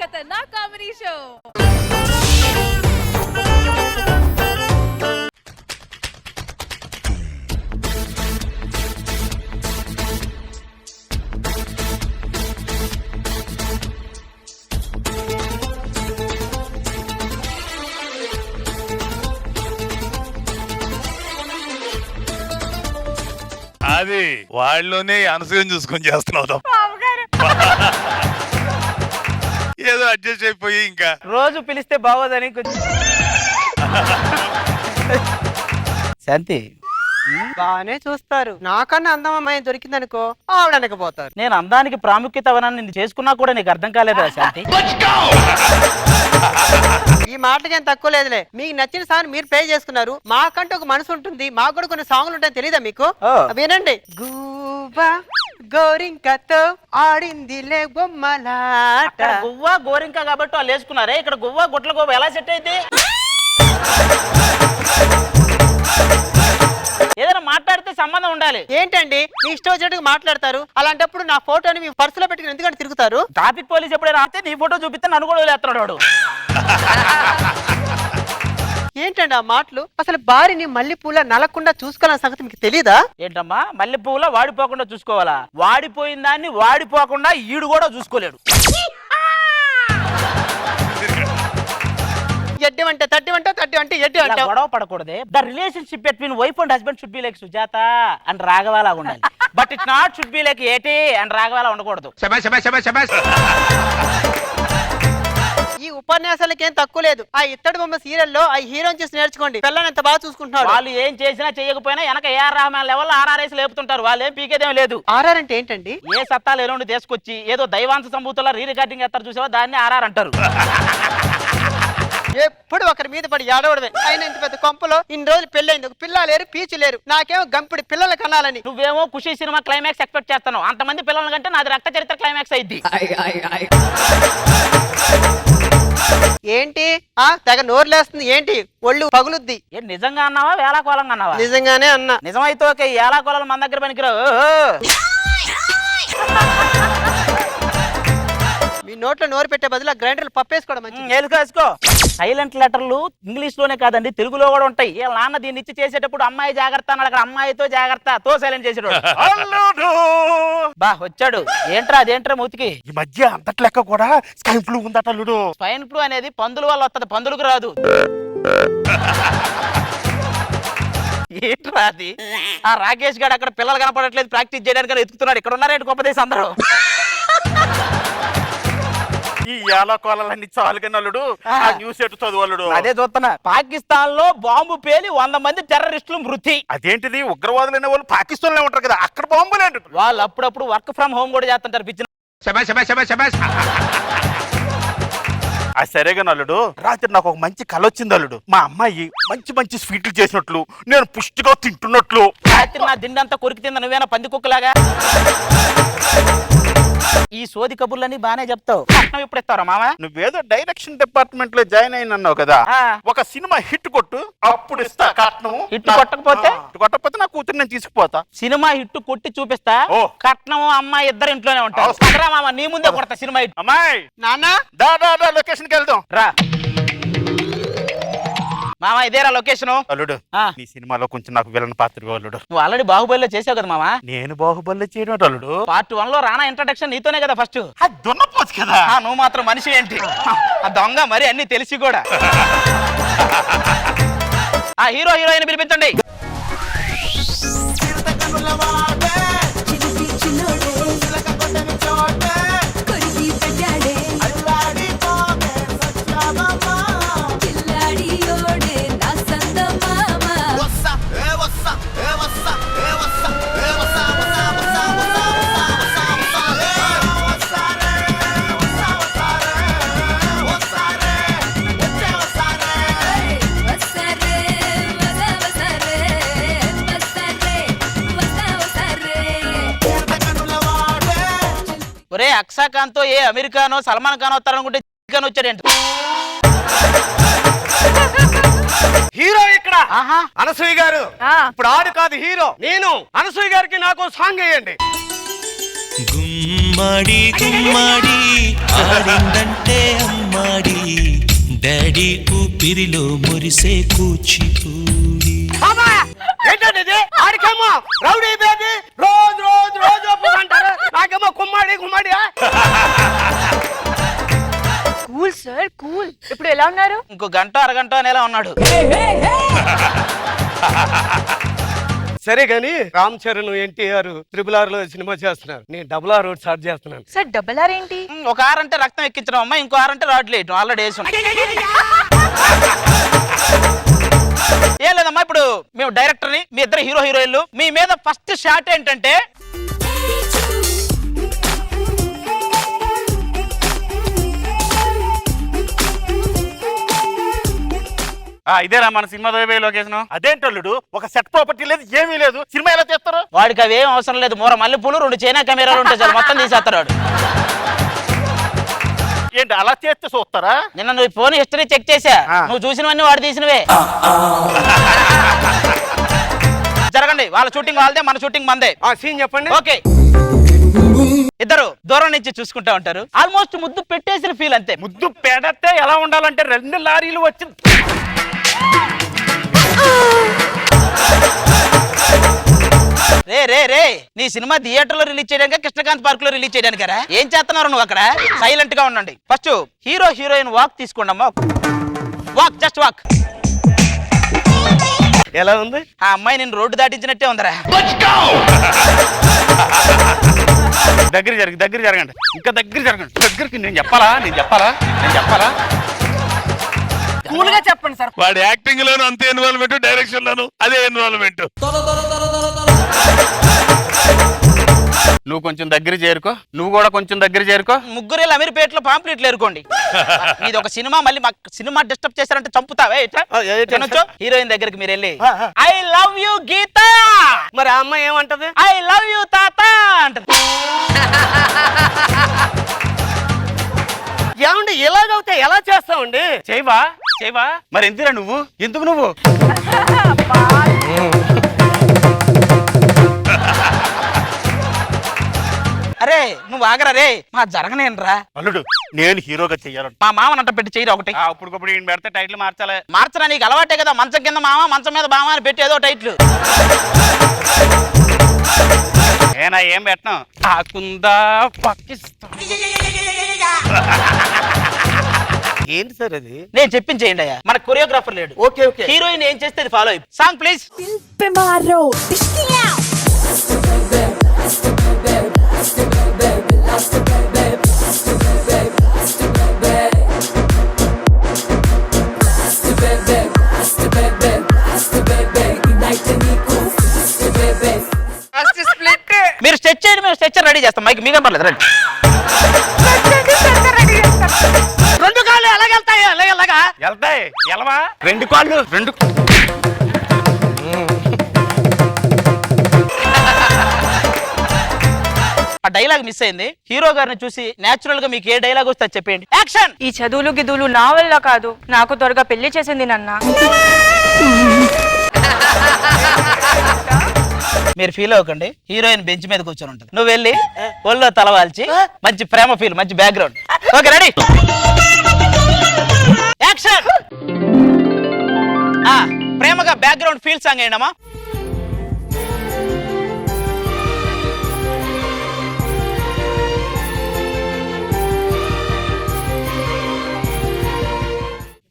खतरनाक comedy show. అది వాళ్ళలోనే అనసూయం చూసుకొని చేస్తున్నావు ఏదో అడ్జస్ట్ అయిపోయి ఇంకా రోజు పిలిస్తే బాగోదని శాంతి బాగానే చూస్తారు. నాకన్నా అందం అమ్మాయి దొరికిందనుకో ఆవిడనకపోతారు. నేను అందానికి ప్రాముఖ్యత అవనాన్ని నిన్ను చేసుకున్నా కూడా నీకు అర్థం కాలేదా శాంతి? ఈ మాటకి ఏం తక్కువ లేదులే. మీకు నచ్చిన సాంగ్ మీరు ప్లే చేసుకున్నారు. మాకంటూ ఒక మనసు ఉంటుంది, మాకు కూడా కొన్ని సాంగ్లు ఉంటాయి. తెలీదా మీకు? వినండి. గువ్వా గోరింకతో ఆడిందిలే బొమ్మలాట. గువ్వా గోరింక కాబట్టి వాళ్ళు వేసుకున్నారే, ఇక్కడ గువ్వా గుట్ల గోవ ఎలా సెట్ అయితే? ఏదైనా మాట్లాడితే సంబంధం ఉండాలి. ఏంటండి మీ ఇష్టం వచ్చినట్టుగా మాట్లాడతారు? అలాంటప్పుడు నా ఫోటోని మీ పర్సులో పెట్టుకుని ఎందుకంటే తిరుగుతారు? ట్రాఫిక్ పోలీస్ ఎప్పుడైనా ఆపితే నీ ఫోటో చూపిస్తే నన్ను కూడా వదిలేస్తున్నాడు వాడు. ఏంటండి ఆ మాటలు? అసలు భార్యని మల్లెపూల నలకుండా చూసుకోవాలన్న సంగతి మీకు తెలీదా? ఏంటమ్మా మల్లె పువ్వులా వాడిపోకుండా చూసుకోవాలా? వాడిపోయిన దాన్ని వాడిపోకుండా ఈడు కూడా చూసుకోలేడు. ఎడ్డి అంటే తట్టి అంటే తట్టి అంటే ఎడ్డి అంటే గొడవ పడకూడదే. The relationship between wife and husband should be like Sujatha and రాఘవాలా ఉండాలి. But it not should be like ఏటి అండ్ రాఘవాలా ఉండకూడదు. ఈ ఉపన్యాసాలకి ఏం తక్కువ లేదు. ఆ ఇత్తడి బొమ్మ సీరియల్లో ఆ హీరోని చూసి నేర్చుకోండి. పిల్లని ఎంత బాగా చూసుకుంటున్నాడు. వాళ్ళు ఏం చేసినా చేయకపోయినా వెనక ఏఆర్ రెహమాన్ లెవెల్ ఆర్ఆర్ఎస్ లేపుతుంటారు. వాళ్ళు ఏం పీకేదేం లేదు. ఆర్ఆర్ అంటే ఏంటండి? ఏ సత్తాలు ఎలాంటి తీసుకొచ్చి ఏదో దైవాంశ సంభూతుల్లో రీ రికార్డింగ్ చేస్తారు చూసావా, దాన్ని ఆర్ఆర్ అంటారు. ఎప్పుడు ఒకరి మీద పడి ఏడవడమే. ఆయన ఇంత పెద్ద కొంపలో ఇన్ని రోజులు పెళ్ళైంది, ఒక పిల్ల లేరు పీచు లేరు. నాకేమో గంపుడి పిల్లలు కనాలని. నువ్వేమో ఖుషి సినిమా క్లైమాక్స్ ఎక్స్పెక్ట్ చేస్తాను. అంతమంది పిల్లల కంటే నాది రక్త చరిత్ర క్లైమాక్స్ అయింది. ఏంటి తెగ నోరులేస్తుంది ఏంటి? ఒళ్ళు పగులుద్ది. ఏ నిజంగా అన్నావా వేళాకోళంగా అన్నావా? నిజంగానే అన్నా. నిజమైతే ఓకే, ఏళాకోళాలు మన దగ్గర పనికిరావు. మీ నోట్లో నోరు పెట్టే బదులు గ్రైండర్లు పప్పేసుకోవడం మంచిది. వేసుకో. సైలెంట్ లెటర్లు ఇంగ్లీష్ లోనే కాదండి తెలుగులో కూడా ఉంటాయి. ఏ నాన్న దీన్ని ఇచ్చి చేసేటప్పుడు అమ్మాయి జాగ్రత్త అన్నాడు, అక్కడ అమ్మాయితో జాగ్రత్త తో సైలెంట్ చేసేటోడు. బా వచ్చాడు. ఏంట్రా అదేంట్రా మూతికి? ఈ మధ్య అంతటి లెక్క కూడా స్కైన్ ఫ్లూ ఉందట అల్లుడు. స్వైన్ ఫ్లూ అనేది పందుల వల్ల వస్తుంది, పందులకు రాదు. ఏంట్రా అది? ఆ రాకేష్ గారు అక్కడ పిల్లలు కనపడట్లేదు ప్రాక్టీస్ చేయడానికి ఎత్తుకుతున్నాడు. ఇక్కడ ఉన్నారేంటి గొప్పదేశం అందరూ? ఈ ఏలాకోలన్నీ చాలుగా నల్లుడు. ఆ న్యూస్ ఎటు చదువులుడు. అదే చూస్తున్నా. పాకిస్తాన్ లో బాంబు పేలి 100 మంది టెర్రరిస్టులు మృతి. అదేంటిది? ఉగ్రవాదులు అనే వాళ్ళు పాకిస్తాన్ లో ఉంటారు కదా, అక్కడ బాంబులు ఏంటి? వాళ్ళు అప్పుడప్పుడు వర్క్ ఫ్రమ్ హోమ్ కూడా చేస్తుంటారు. పిచ్చిన సరేగా నల్లుడు, రాత్రి నాకు ఒక మంచి కళ వచ్చింది అల్లుడు. మా అమ్మాయి మంచి మంచి స్వీట్లు చేసినట్లు, నేను పుష్టిగా తింటున్నట్లు. రాత్రి నా దిండంతా కొరికి తింద నువ్వేనా పంది కుక్కలాగా? ఈ సోది కబుర్లని బానే చెప్తావు. ఇప్పుడు ఇస్తారా మామ? నువ్వేదో డైరెక్షన్ డిపార్ట్మెంట్ లో జాయిన్ అయినన్నావు కదా, ఒక సినిమా హిట్ కొట్టు అప్పుడు ఇస్తా కట్నం. హిట్ కొట్టకపోతే నా కూతురు నేను తీసుకుపోతా. సినిమా హిట్ కొట్టి చూపిస్తా. కట్నం అమ్మాయి ఇద్దరు ఇంట్లోనే ఉంటారు. మామ నీ ముందే కొడతా సినిమా హిట్. అమ్మాయి నాన్న దా లొకేషన్ కి వెళ్దాం రా. మామ ఇదేరా లొకేషన్. అల్లుడు నీ సినిమాలో కొంచెం నాకు విలన్ పాత్ర అల్లుడు. నువ్వు ఆల్రెడీ బాహుబలిలో చేసావు కదా మామ. నేను బాహుబలిలో చేయడం అల్లుడు. పార్ట్ 1 లో రానా ఇంట్రడక్షన్ నీతోనే కదా ఫస్ట్. దున్నపోతు కదా. నువ్వు మాత్రం మనిషి ఏంటి? ఆ దొంగ మరి అన్ని తెలిసి కూడా. ఆ హీరో హీరోయిన్ పిలిపించండి. ఒరే అక్షాకాంత్ తో ఏ అమెరికానో సల్మాన్ ఖాన్ వస్తారనుకుంటే వచ్చాడేంటి? హీరో ఇక్కడ అనసూయ గారు. ఇప్పుడు ఆడు కాదు హీరో. నేను అనసూయ గారికి నాకు సాంగ్ వేయండి. గుమ్మడి గుమ్మడి ఆడిందంటే అమ్మాడి డాడీ ఊపిరిలో మురిసే కూచిపూడి. ఏంటంటే ఇది? ఆడికేమో రౌడీ బేబీ రోజు రోజు రోజు ఒప్పుకుంటారు, నాకేమో కుమ్మాడి కుమ్మాడి. Cool sir cool. ఇప్పుడు ఎలా ఉన్నారు? ఇంకో గంట అరగంట అనేలా ఉన్నాడు. సరే గాని రామ్ చరణ్ ఎన్టీఆర్ RRR లో సినిమా చేస్తున్నారు, నేను RRR స్టార్ట్ చేస్తున్నాను. సార్ డబల్ ఆర్ ఏంటి? ఒక ఆర్ అంటే రక్తం ఎక్కించడం అమ్మా, ఇంకో ఆర్ అంటే రాడ్లు వేయటం. ఆల్రెడీ వేసాం. ఏం లేదమ్మా, ఇప్పుడు మేము డైరెక్టర్ని, మీ ఇద్దరు హీరో హీరోయిన్లు. మీ మీద ఫస్ట్ షాట్ ఏంటంటే ఇదేరా మన సినిమా లొకేషన్. అదేంటల్లుడు, ఒక సెట్ ప్రాపర్టీ లేదు, ఏమీ లేదు, సినిమా ఎలా చేస్తారు? వాడికి అవేం అవసరం లేదు. మూర మల్లెపూలు 2 చైనా కెమెరాలు ఉంటే చాలు, మొత్తం తీసేస్తాడు వాడు. ఏంటి అలా చేస్తే చూస్తారా? నిన్న నువ్వు ఫోన్ హిస్టరీ చెక్ చేసా, నువ్వు చూసినవన్నీ వాడు తీసినవే. జరగండి, వాళ్ళ షూటింగ్ వాళ్ళదే, మన షూటింగ్ మందే. సీన్ చెప్పండి. ఓకే, ఇద్దరు దూరం నుంచి చూసుకుంటా ఉంటారు. ఆల్మోస్ట్ ముద్దు పెట్టేసిన ఫీల్ అంతే. ముద్దు పెడితే ఎలా ఉండాలంటే 2 లారీలు వచ్చి రే రే రే, నీ సినిమా థియేటర్ లో రిలీజ్ చేయడానికి, కృష్ణకాంత్ పార్క్ లో రిలీజ్ చేయడానికి రా. ఏం చేస్తున్నారు నువ్వు అక్కడ? సైలెంట్ గా ఉండండి. ఫస్ట్ హీరో హీరోయిన్ వాక్ తీసుకోండి అమ్మా. Walk, just walk. ఎలా ఉంది? ఆ అమ్మాయి నేను రోడ్డు దాటించినట్టే ఉందరా. దగ్గర జరగండి, ఇంకా దగ్గర జరగండి. దగ్గరికి నేను చెప్పాలా? కూల్ గా చెప్పండి సార్. వాడి యాక్టింగ్ లోను అంతే ఇన్వాల్వ్మెంట్, డైరెక్షన్ లోను అదే ఇన్వాల్వ్మెంట్. నువ్వు కొంచెం దగ్గర చేరుకో, నువ్వు కూడా కొంచెం దగ్గర చేరుకో. ముగ్గురు అమీర్పేటలో పాంప్లెట్లు ఎరుకోండి. ఇది ఒక సినిమా, మళ్ళీ మాకు సినిమా డిస్టర్బ్ చేశారంటే చంపుతావే. హీరోయిన్ దగ్గరికి మీరు వెళ్ళి ఐ లవ్ యూ గీత, మరి ఆ అమ్మాయి ఏమంటది? ఐ లవ్ యూ తాత అంటది. ఏమండి ఇలాగవుతే ఎలా చేస్తామండి? చేయవా? మరి ఎందుకురా నువ్వు? ఎందుకు నువ్వు? అరే నువ్వు ఆగరా రే, మా జరగనేనరా. అల్లుడు, నేను హీరోగా చెయ్యాలంట. మా మామనంట పెట్టి చేయరు ఒకటి. అప్పుడు ఈయన పెడితే టైటిల్ మార్చాలి. మార్చరా, నీకు అలవాటే కదా. మంచం కింద మామ, మంచం మీద బామ అని పెట్టి ఏదో టైటిల్. ఏనా ఏం పెట్టను? ఆకుందా పాకిస్తాన్. ఏంటి సార్ అది? నేను చెప్పించేయండి అయ్యా, మన కొరియోగ్రాఫర్ లేడు. ఓకే హీరోయిన్ ఏం చేస్తే అది ఫాలో అయ్యి. Song please. మీరు స్ట్రెచ్ చేయండి, మేము స్ట్రెచ్చర్ రెడీ చేస్తాం. మైక్ మీకు పర్లేదు, రండి. 2 కాళ్ళు ఎలాగెళ్తాయి? అలాగెలాగా వెళ్తాయి. ఎలవా? 2 కాళ్ళు. ఆ డైలాగ్ మిస్ అయింది. హీరో గారిని చూసి నేచురల్ గా మీకు ఏ డైలాగ్ వస్తే చెప్పండి. యాక్షన్. ఈ చదువులు గిదువులు నా వల్ల కాదు, నాకు త్వరగా పెళ్లి చేసింది నాన్న. మీరు ఫీల్ అవ్వకండి, హీరోయిన్ బెంచ్ మీద కూర్చొని ఉంటుంది. నువ్వు వెళ్ళి ఒళ్ళో తలవాల్చి మంచి ప్రేమ ఫీల్, మంచి బ్యాక్గ్రౌండ్. Okay ready, action. ప్రేమగా బ్యాక్గ్రౌండ్ ఫీల్ సాంగ్ ఏంటమ్మా.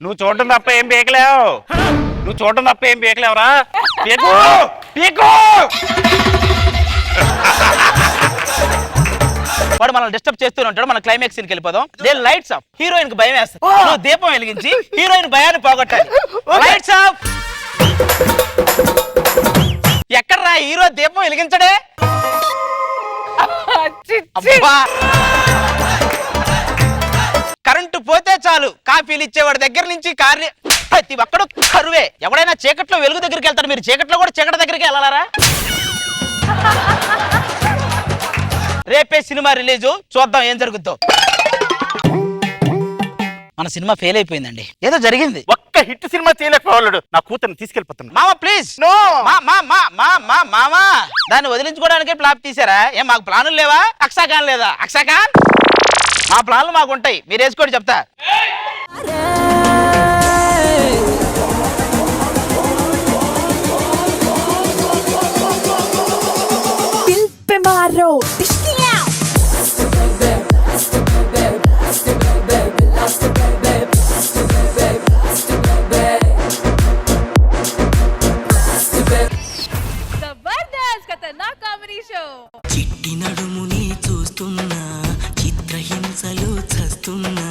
నువ్వు చూడటం తప్ప ఏం పీకలేవురా. వాడు మనల్ని డిస్టర్బ్ చేస్తూనే ఉంటాడు. మన క్లైమాక్స్ సీన్కి వెళ్ళిపోదాం. They lights off. హీరోయిన్ కి భయం వేస్తుంది. నువ్వు దీపం వెలిగించి హీరోయిన్ భయాన్ని పోగొట్టాలి. Lights off. ఎక్కడ్రా హీరో దీపం వెలిగించడే? అబ్బా, కరెంటు పోతే చాలు కాఫీలు ఇచ్చేవాడి దగ్గర నుంచి ప్రతి ఒక్కడు కరువే. ఎవడైనా చీకట్లో వెలుగు దగ్గరికి వెళ్తాడు, మీరు చీకట్లో కూడా చీకటి దగ్గరికి వెళ్ళారా? రేపే సినిమా రిలీజు, చూద్దాం ఏం జరుగుద్దో. మన సినిమా ఫెయిల్ అయిపోయిందండి, ఏదో జరిగింది. ఒక్క హిట్ సినిమా చేయలేకపోవాలడు. నా కూతుర్ని తీసుకెళ్ళిపోతాను. మామ ప్లీజ్ నో మామా దాన్ని వదిలించుకోవడానికే ప్లాప్ తీసారా? ఏం మాకు ప్లానులు లేవా? అక్షాఖాన్ లేదా? అక్షాఖాన్ మా ప్లాన్లు మాకు ఉంటాయి, మీరు వేసుకోండి చెప్తా. చిట్టి నడుముని చూస్తున్నా, చిత్రహింసలు చస్తున్నా,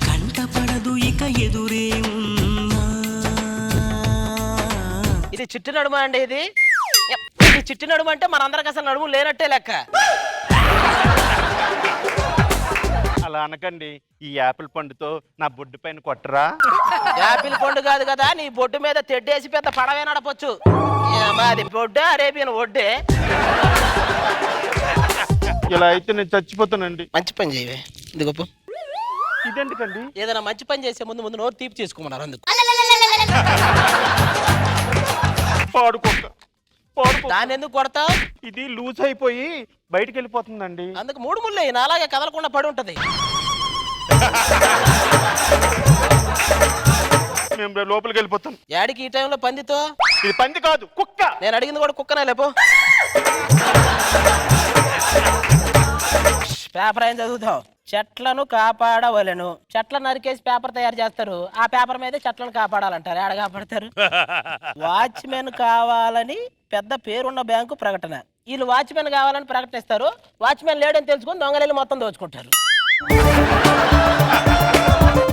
కంటపడదు ఇక ఎదురే ఉన్నా. ఇది చిట్టి నడుమ అండి. ఇది చిట్టి నడుమ అంటే మనందరికి అసలు నడుము లేనట్టే లెక్క. అలా అనకండి. ఈ యాపిల్ పండుతో నా బొడ్డు పైన కొట్టరా? యాపిల్ పండు కాదు కదా, నీ బొడ్డు మీద తెడ్డేసి పెద్ద పడవే నడపొచ్చు. అది బొడ్డే అరేబియన్ ఒడ్డే. ఇలా అయితే నేను చచ్చిపోతానండి. మంచి పని చేయవే. ఇది గొప్ప. ఇదెందుకండి? ఏదైనా మంచి పని చేసే ముందు నోరు తీపి చేసుకోమన్నారు అందుకు. పాడుకోక దాన్ని ఎందుకు కొడతావు? ఇది లూజ్ అయిపోయి బయటికి వెళ్ళిపోతుందండి. అందుకు 3 ముళ్ళే అలాగే కదలకుండా పడి ఉంటది. మేము లోపలికి వెళ్ళిపోతాం. యాడికి ఈ టైంలో పందితో? ఇది పంది కాదు, కుక్క. నేను అడిగింది కూడా కుక్కనే. లేపో పేపర్ ఏం చదువుతావు? చెట్లను కాపాడవలను. చెట్లను నరికేసి పేపర్ తయారు చేస్తారు. ఆ పేపర్ మీద చెట్లను కాపాడాలంటారు. ఏడ కాపాడతారు? వాచ్మెన్ కావాలని పెద్ద పేరున్న బ్యాంకు ప్రకటన. వీళ్ళు వాచ్మెన్ కావాలని ప్రకటిస్తారు. వాచ్మెన్ లేడని తెలుసుకుని దొంగలు మొత్తం దోచుకుంటారు.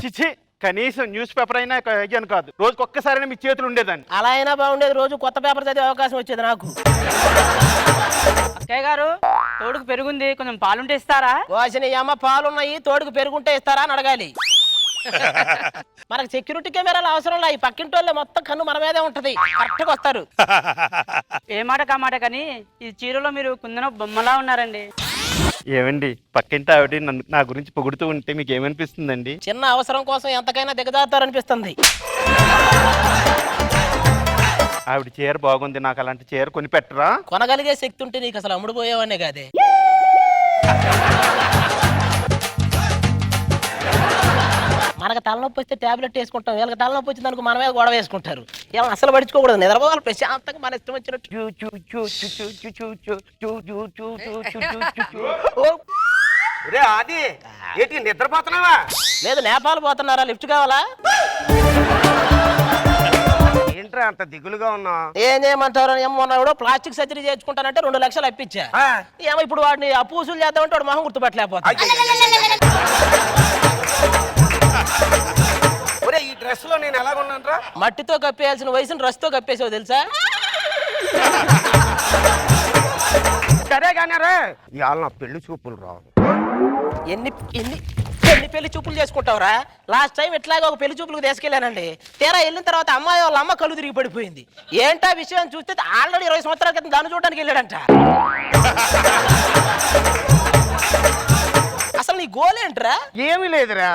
చిచి, కనీసం న్యూస్ పేపర్ అయినా అయ్యాను కాదు. రోజుకి ఒక్కసారైనా మీ చేతులు ఉండేదాన్ని. అలా అయినా బాగుండేది. రోజు కొత్త పేపర్ చదివే అవకాశం వచ్చేది నాకు. అక్కయ్య గారు, తోడుకు పెరుగుంది, కొంచెం పాలుంటే ఇస్తారా? వాసిన అమ్మ పాలున్నాయి, తోడుకు పెరుగుంటే ఇస్తారా అని అడగాలి. మనకు సెక్యూరిటీ కెమెరాలు అవసరం లేదు. ఈ పక్కింటి వాళ్ళే మొత్తం కన్ను మన మీదే ఉంటది. కరెక్ట్గా వస్తారు. ఏ మాట కామాట కానీ ఈ చీరలో మీరు కుందన బొమ్మలా ఉన్నారండి. ఏమండి, పక్కింటి ఆవిడ నా గురించి పొగుడుతూ ఉంటే మీకు ఏమనిపిస్తుందండి? చిన్న అవసరం కోసం ఎంతకైనా దిగజారుతారనిపిస్తుంది. ఆవిడ చీర బాగుంది, నాకు అలాంటి చీర కొని పెట్టరా? కొనగలిగే శక్తి ఉంటే నీకు అసలు అమ్ముడు పోయేవానే కాదే. మనకు తలనొప్పి వస్తే టాబ్లెట్ వేసుకుంటాం. వీళ్ళకి తలనొప్పి వచ్చింది అనుకో మన మీద గొడవ వేసుకుంటారు. ఏమో అసలు పడుచుకోకూడదు. నిద్రపోవాలి ప్రశాంతంగా, మన ఇష్టం వచ్చినట్టు. అది ఏంటి నిద్రపోతున్నావా? లేదు, నేపాల్ పోతున్నారా? లిఫ్ట్ కావాలా? ఏంట్రా అంత దిగులుగా ఉన్నా? ఏం చేయమంటారు? ఏమో మొన్న కూడా ప్లాస్టిక్ సర్జరీ చేయించుకుంటానంటే 2 లక్షలు అప్పించా. ఏమో ఇప్పుడు వాడిని అప్పు వసూలు చేద్దామంటే వాడు మొహం గుర్తుపట్టలేకపోతా. ఈ డ్రెస్ లో నేను ఎలాగున్నానరా? మట్టితో కప్పేయాల్సిన వయసును డ్రెస్ తో కప్పేసావు తెలుసా? సరే కానీ రే, ఇవాళ నా పెళ్లి చూపులు రావు. ఎన్ని ఎన్ని ఎన్ని పెళ్లి చూపులు చేసుకుంటావురా? లాస్ట్ టైం ఇట్లాగే ఒక పెళ్లి చూపులకు తీసుకెళ్ళానండి. తీరా వెళ్ళిన తర్వాత అమ్మాయి వాళ్ళ అమ్మ కళ్ళు తిరిగి పడిపోయింది. ఏంటా విషయం చూస్తే ఆల్రెడీ 20 సంవత్సరాల క్రితం దాన్ని చూడడానికి వెళ్ళాడంట. అసలు నీ గోల్ ఏంట్రా? ఏమీ లేదురా,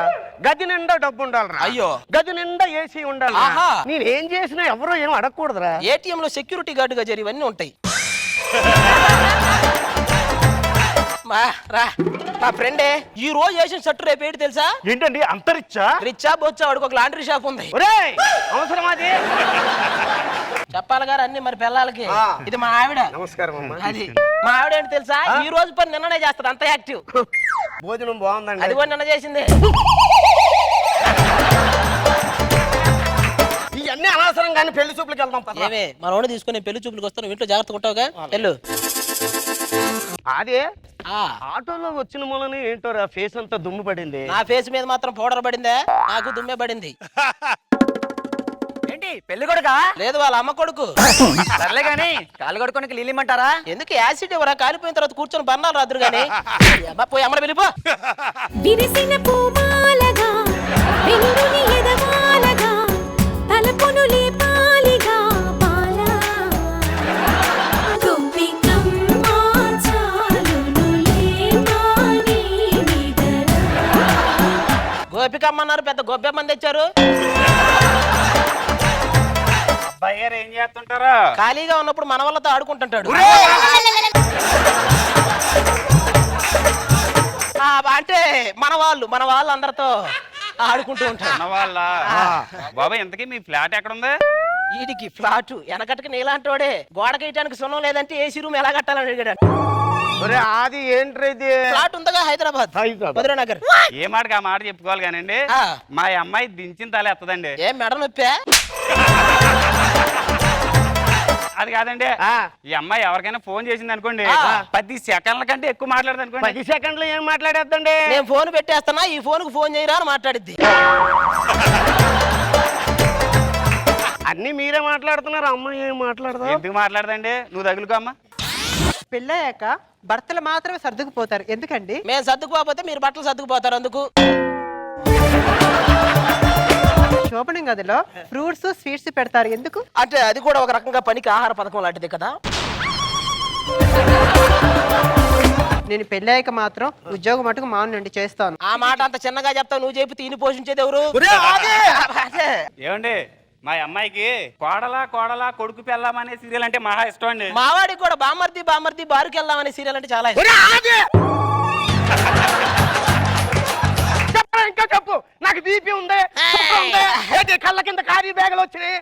గది నిండా డబ్బు ఉండాలిరా. అయ్యో, గది నిండా ఏసీ ఉండాలి. నేనేం చేసినా ఎవరో ఏం అడగకూడదురా. ఏటీఎం లో సెక్యూరిటీ గార్డుగా జరిగి ఇవన్నీ ఉంటాయి. రా, మా ఫ్రెండే ఈ రోజు వేసిన షర్టు రేపు ఏంటి తెలుసా? ఏంటండి అంతరిచ్చా? రిచ్చా బొచ్చా, వాడికి ఒక లాండ్రీ షాప్ ఉంది. అవసరం అది చెప్పాలి గారు అన్ని మరి పిల్లలకి. ఇది మా ఆవిడ. నమస్కారం అమ్మా. అది మా ఆవిడ ఏంటి తెలుసా? ఈ రోజు పని నిన్ననే చేస్తుంది, అంత యాక్టివ్. భోజనం బాగుందండి. అది కూడా నిన్న చేసింది. ఇవన్నీ అనవసరం కానీ పెళ్లి చూపులకు వెళ్దాం. ఏమే మన ఓడి తీసుకుని పెళ్లి చూపులకు వస్తాను, ఇంట్లో జాగ్రత్తగా ఉంటావుగా. వెళ్ళు. అదే ఆటోలో వచ్చిన మూలని ఏంటో ఫేస్ అంతా దుమ్ము పడింది. నా ఫేస్ మీద మాత్రం పౌడర్ పడిందే, నాకు దుమ్మే పడింది. ఏంటి పెళ్లి కొడుకా? లేదు, వాళ్ళ అమ్మ కొడుకు. సర్లే గాని కాలు కొడుకోనికి లీలిమంటారా? ఎందుకు యాసిడ్ ఇవ్వరా? కాలిపోయిన తర్వాత కూర్చొని బన్నాలు రాదురు గాని. పోయి అమ్మని వెళ్ళిపో. విరిసిన పూమాలగా వెన్నుని ఎదవాలగా తలపును లేపాలిగా పాలా గోపికమ్మ చాలును లేమాని నిదరా. గోపికమ్మ అన్నారు, పెద్ద గొబ్బెమ్మని తెచ్చారు. అబ్బాయి గారు ఏం చేస్తుంటారా? ఖాళీగా ఉన్నప్పుడు మన వాళ్ళతో ఆడుకుంటుంటాడు. అంటే మన వాళ్ళు అందరితో ఆడుకుంటూ ఉంటారు. మన వాళ్ళ బాబాయ్ ఇంతకీ మీ ఫ్లాట్ ఎక్కడ ఉంది? వీడికి ఫ్లాట్ వెనకటికి నీలాంటోడే గోడకేయటానికి సున్నం లేదంటే ఏసీ రూమ్ ఎలా కట్టాలని అడిగాడు. అది ఏంటి ఫ్లాట్ ఉందగా హైదరాబాద్ మధురానగర్. ఏ మాటకి ఆ మాట చెప్పుకోవాలి కానండి, మా అమ్మాయి దించిన తల ఎత్తదండి. ఏం మెడ నొప్పే? అది కాదండి, ఈ అమ్మాయి ఎవరికైనా ఫోన్ చేసింది అనుకోండి 10 సెకండ్ల కంటే ఎక్కువ మాట్లాడదు అనుకోండి. 10 సెకండ్లు ఏం మాట్లాడేద్దండి? నేను ఫోన్ పెట్టేస్తున్నా, ఈ ఫోన్ కు ఫోన్ చేయరా అని మాట్లాడిద్ది. అన్ని మీరే మాట్లాడుతున్నారు, అమ్మాయి ఏం మాట్లాడదా? ఎందుకు మాట్లాడదండి? నువ్వు తగులుకో అమ్మా. పెళ్ళయ్యాక భర్తలు మాత్రమే సర్దుకుపోతారు, ఎందుకండి? మేము సర్దుకుపోతే మీరు బట్టలు సర్దుకుపోతారు అందుకు. శోభనం గదిలో ఫ్రూట్స్ స్వీట్స్ పెడతారు, ఎందుకు? అంటే అది కూడా ఒక రకంగా పనికి ఆహార పథకం లాంటిది కదా. నేను పెళ్ళయ్యాక మాత్రం ఉద్యోగం మటుకు మానండి, చేస్తాను. ఆ మాట అంత చిన్నగా చెప్తావు, నువ్వు చెప్పి తీని పోషించేది ఎవరు? ఏమండి, మా అమ్మాయికి కోడలా కోడలా కొడుకు పెళ్ళాం అనే సీరియల్ అంటే మహా ఇష్టం అండి. మావాడికి కూడా బామర్ది బామర్ది బారుకి వెళ్దాం అనే సీరియల్ అంటే చాలా ఇష్టం. ఇంకా చెప్పు, నాకు బీపీ ఉంది, కళ్ళ కింద ఖాళీ బ్యాగులు వచ్చినాయి,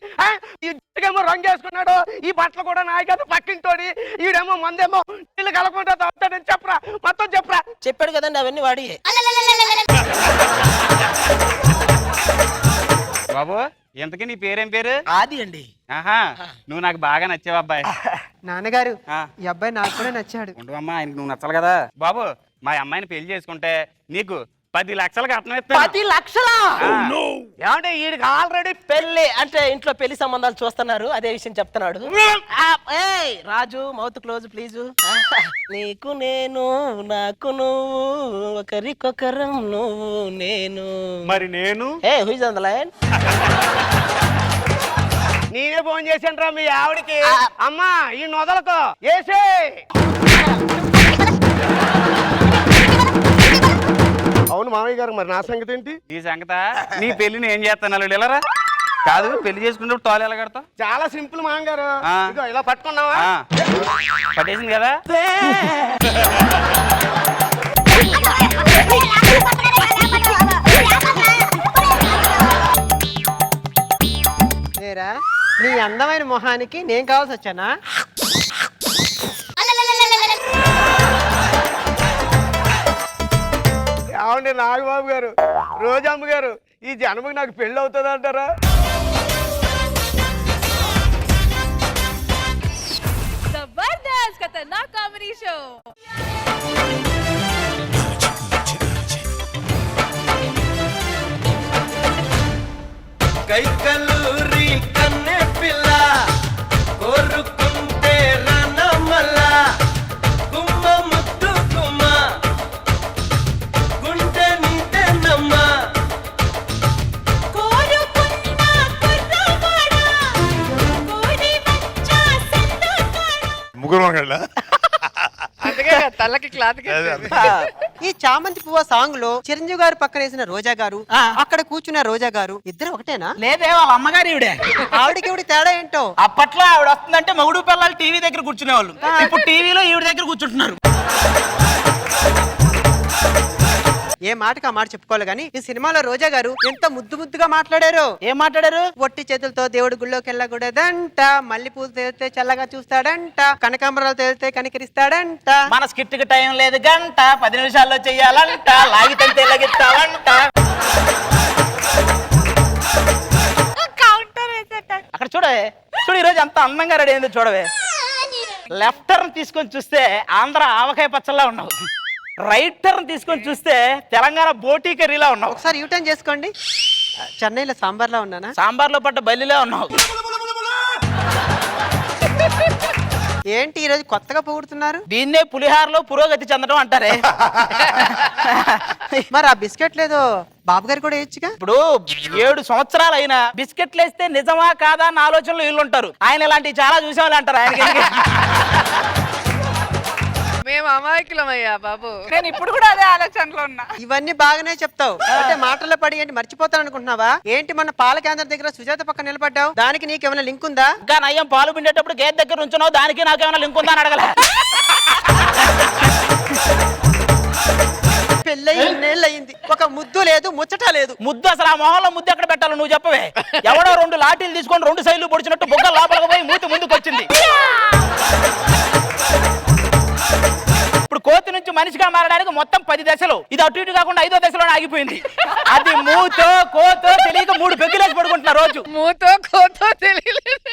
ఈడేమో రంగు వేసుకున్నాడు, ఈ బట్టలు కూడా నాయి కదా పక్కింటోడి, ఈడేమో మందేమో నీళ్ళు కలకుండా తాగుతాడని చెప్పరా, మొత్తం చెప్పరా. చెప్పాడు కదండి అవన్నీ వాడి. బాబు ఇంతకీ నీ పేరేం పేరు? ఆది అండి. ఆహా, నువ్వు నాకు బాగా నచ్చావు అబ్బాయి. నాన్నగారు, ఈ అబ్బాయి నాకు కూడా నచ్చాడు. ఉండవమ్మా, ఆయనకి నువ్వు నచ్చాలి కదా. బాబు మా అమ్మాయిని పెళ్లి చేసుకుంటే నీకు 10 లక్షలు కట్నం ఇస్తాను. 10 లక్షలా? ఏమంటే వీడికి ఆల్రెడీ పెళ్లి అంటే ఇంట్లో పెళ్లి సంబంధాలు చూస్తున్నారు, అదే విషయం చెప్తున్నాడు. ఏయ్ రాజు, మౌత్ క్లోజ్ ప్లీజ్. నీకు నేను, నాకు నువ్వు, ఒకరికొకరం నువ్వు నేను. మరి నేను ఏ who is on the line? నేనే ఫోన్ చేశాను మీ ఆవిడకి. అమ్మా ఈ నొదలకో ఏసే. అవును మామయ్య గారు, మరి నా సంగతి ఏంటి? ఈ సంగత నీ పెళ్లిని ఏం చేస్తాను వెళ్ళరా? కాదు, పెళ్లి చేసుకున్నప్పుడు తోలు ఎలా కడతావు? చాలా సింపుల్ మామగారు, ఇలా పట్టుకున్నావా? పట్టేసింది కదా. లేరా, నీ అందమైన మొహానికి నేను కావాల్సి వచ్చానా? ఏమండి నాగబాబు గారు, రోజమ్మ గారు, ఈ జన్మకి నాకు పెళ్లి అవుతుంది అంటారా? జబర్దస్త్ ఖతర్నాక్ కామెడీ షో. కైకలూరి కన్నె పిల్ల కోరుకుంటే రనమల్ల గుమ్మ ముద్దు గుమ్మ గుండె నిండెనమ్మ కోరుకున్న కుర్రవాడ కోడి వచ్చ సందకాడ. ముగ్గురు మగళ్ళ తల్లకి క్లాత్. ఈ చామంతి పువ్వు సాంగ్ లో చిరంజీవి గారు పక్కన వేసిన రోజా గారు, అక్కడ కూర్చున్న రోజా గారు ఇద్దరు ఒకటేనా? లేదే, వాళ్ళ అమ్మగారు ఈవిడే. ఆవిడకి ఇవిడి తేడా ఏంటో? అప్పట్లో ఆవిడ వస్తుందంటే మగుడు పిల్లలు టీవీ దగ్గర కూర్చునేవాళ్ళు, ఇప్పుడు టీవీలో ఈవిడ దగ్గర కూర్చుంటున్నారు. ఏ మాటకి ఆ మాట చెప్పుకోవాలి గానీ, ఈ సినిమాలో రోజా గారు ఎంత ముద్దు ముద్దుగా మాట్లాడారు. ఏం మాట్లాడారు? ఒట్టి చేతులతో దేవుడి గుళ్ళోకి వెళ్ళకూడదంట, మల్లె పూలు తేలితే చల్లగా చూస్తాడంట, కనకాంబరాలు తేలితే కనికరిస్తాడంట. మన స్కిట్ కి టైం లేదు, గంట 10 నిమిషాల్లో చెయ్యాలంట, లాగితే తెల్లగిస్తావంట. అక్కడ చూడవే, చూడు ఈరోజు ఎంత అందంగా రెడీ అయిందో చూడవే. లెఫ్ట్ టర్న్ తీసుకొని చూస్తే ఆంధ్ర ఆవకాయ పచ్చల్లా ఉన్నావు, రైట్ టర్న్ తీసుకొని చూస్తే తెలంగాణ బోటీ కర్రీలా ఉన్నావు. ఒకసారి యూటర్న్ చేసుకోండి. చెన్నైలో సాంబార్లా ఉన్నానా? సాంబార్లో పడ్డ బల్లిలా ఉన్నావు. ఏంటి ఈరోజు కొత్తగా పొగుడుతున్నారు? దీన్నే పులిహారలో పురోగతి చెందడం అంటారే. మరి ఆ బిస్కెట్ లేదో బాబు గారు కూడా వేయచ్చుగా. ఇప్పుడు 7 సంవత్సరాలు అయినా బిస్కెట్లు వేస్తే నిజమా కాదా అని ఆలోచనలు వీళ్ళు ఉంటారు. ఆయన ఇలాంటివి చాలా చూసేవాళ్ళు అంటారు. ఆయనకి మేము అమాయకులమయ్యా బాబు. నేను ఇప్పుడు కూడా అదే ఆలోచనలో ఉన్నా. ఇవన్నీ బాగానే చెప్తావు అంటే మాటల్లో పడి ఏంటి మర్చిపోతాను అనుకుంటున్నావా ఏంటి మన పాల కేంద్రం దగ్గర సుజాత పక్కన నిలబడ్డావు దానికి నీకేమైనా లింక్ ఉందా ఇంకా నయ్యం పాలు పిండేటప్పుడు గేట్ దగ్గర ఉంచున్నావు, దానికి నాకేమైనా లింక్ ఉందా అని అడగల. పెళ్ళై ఇన్నేళ్ళయింది ఒక ముద్దు లేదు ముచ్చట లేదు. ముద్దు అసలు ఆ మొహంలో ముద్దు ఎక్కడ పెట్టాలో నువ్వు చెప్పవే. ఎవడో 2 లాఠీలు తీసుకొని 2 సైడ్లు పొడిచినట్టు బొగ్గ లోపలికి పోయి మూతి ముందుకు వచ్చింది. ఇప్పుడు కోతి నుంచి మనిషిగా మారడానికి మొత్తం 10 దశలు, ఇది అటు ఇటు కాకుండా 5వ దశలో ఆగిపోయింది. అది మూతో కోతో తెలియక 3 పెగ్గులేసి పడుకుంటున్నా రోజు. మూతో కోతో తెలియలేదు.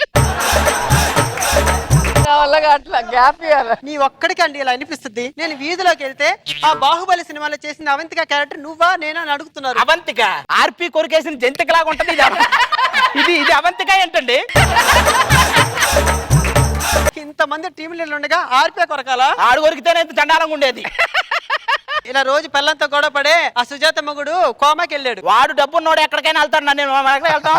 నా వల్ల అట్లా గ్యాప్ ఇవ్వాలి. నీ ఒక్కడికి అండి ఇలా అనిపిస్తుంది. నేను వీధిలోకి వెళ్తే ఆ బాహుబలి సినిమాలో చేసిన అవంతిక క్యారెక్టర్ నువ్వా నేనా అని అడుగుతున్నారు. అవంతిక ఆర్పి కొరికేసిన జంతికలాగా ఉంటది ఇది అవంతిక ఏంటండి? ఇంతమంది టీం లీడర్లు ఉండగా ఆర్పే కొరకాలా? ఆడు కొరికితేనే ఇంత చండాలంగా ఉండేది. ఇలా రోజు పిల్లలతో గొడవ పడే ఆ సుజాత మగుడు కోమాకి వెళ్ళాడు. వాడు డబ్బున్నోడు ఎక్కడికైనా వెళ్తాడు, నేను వెళ్తాం.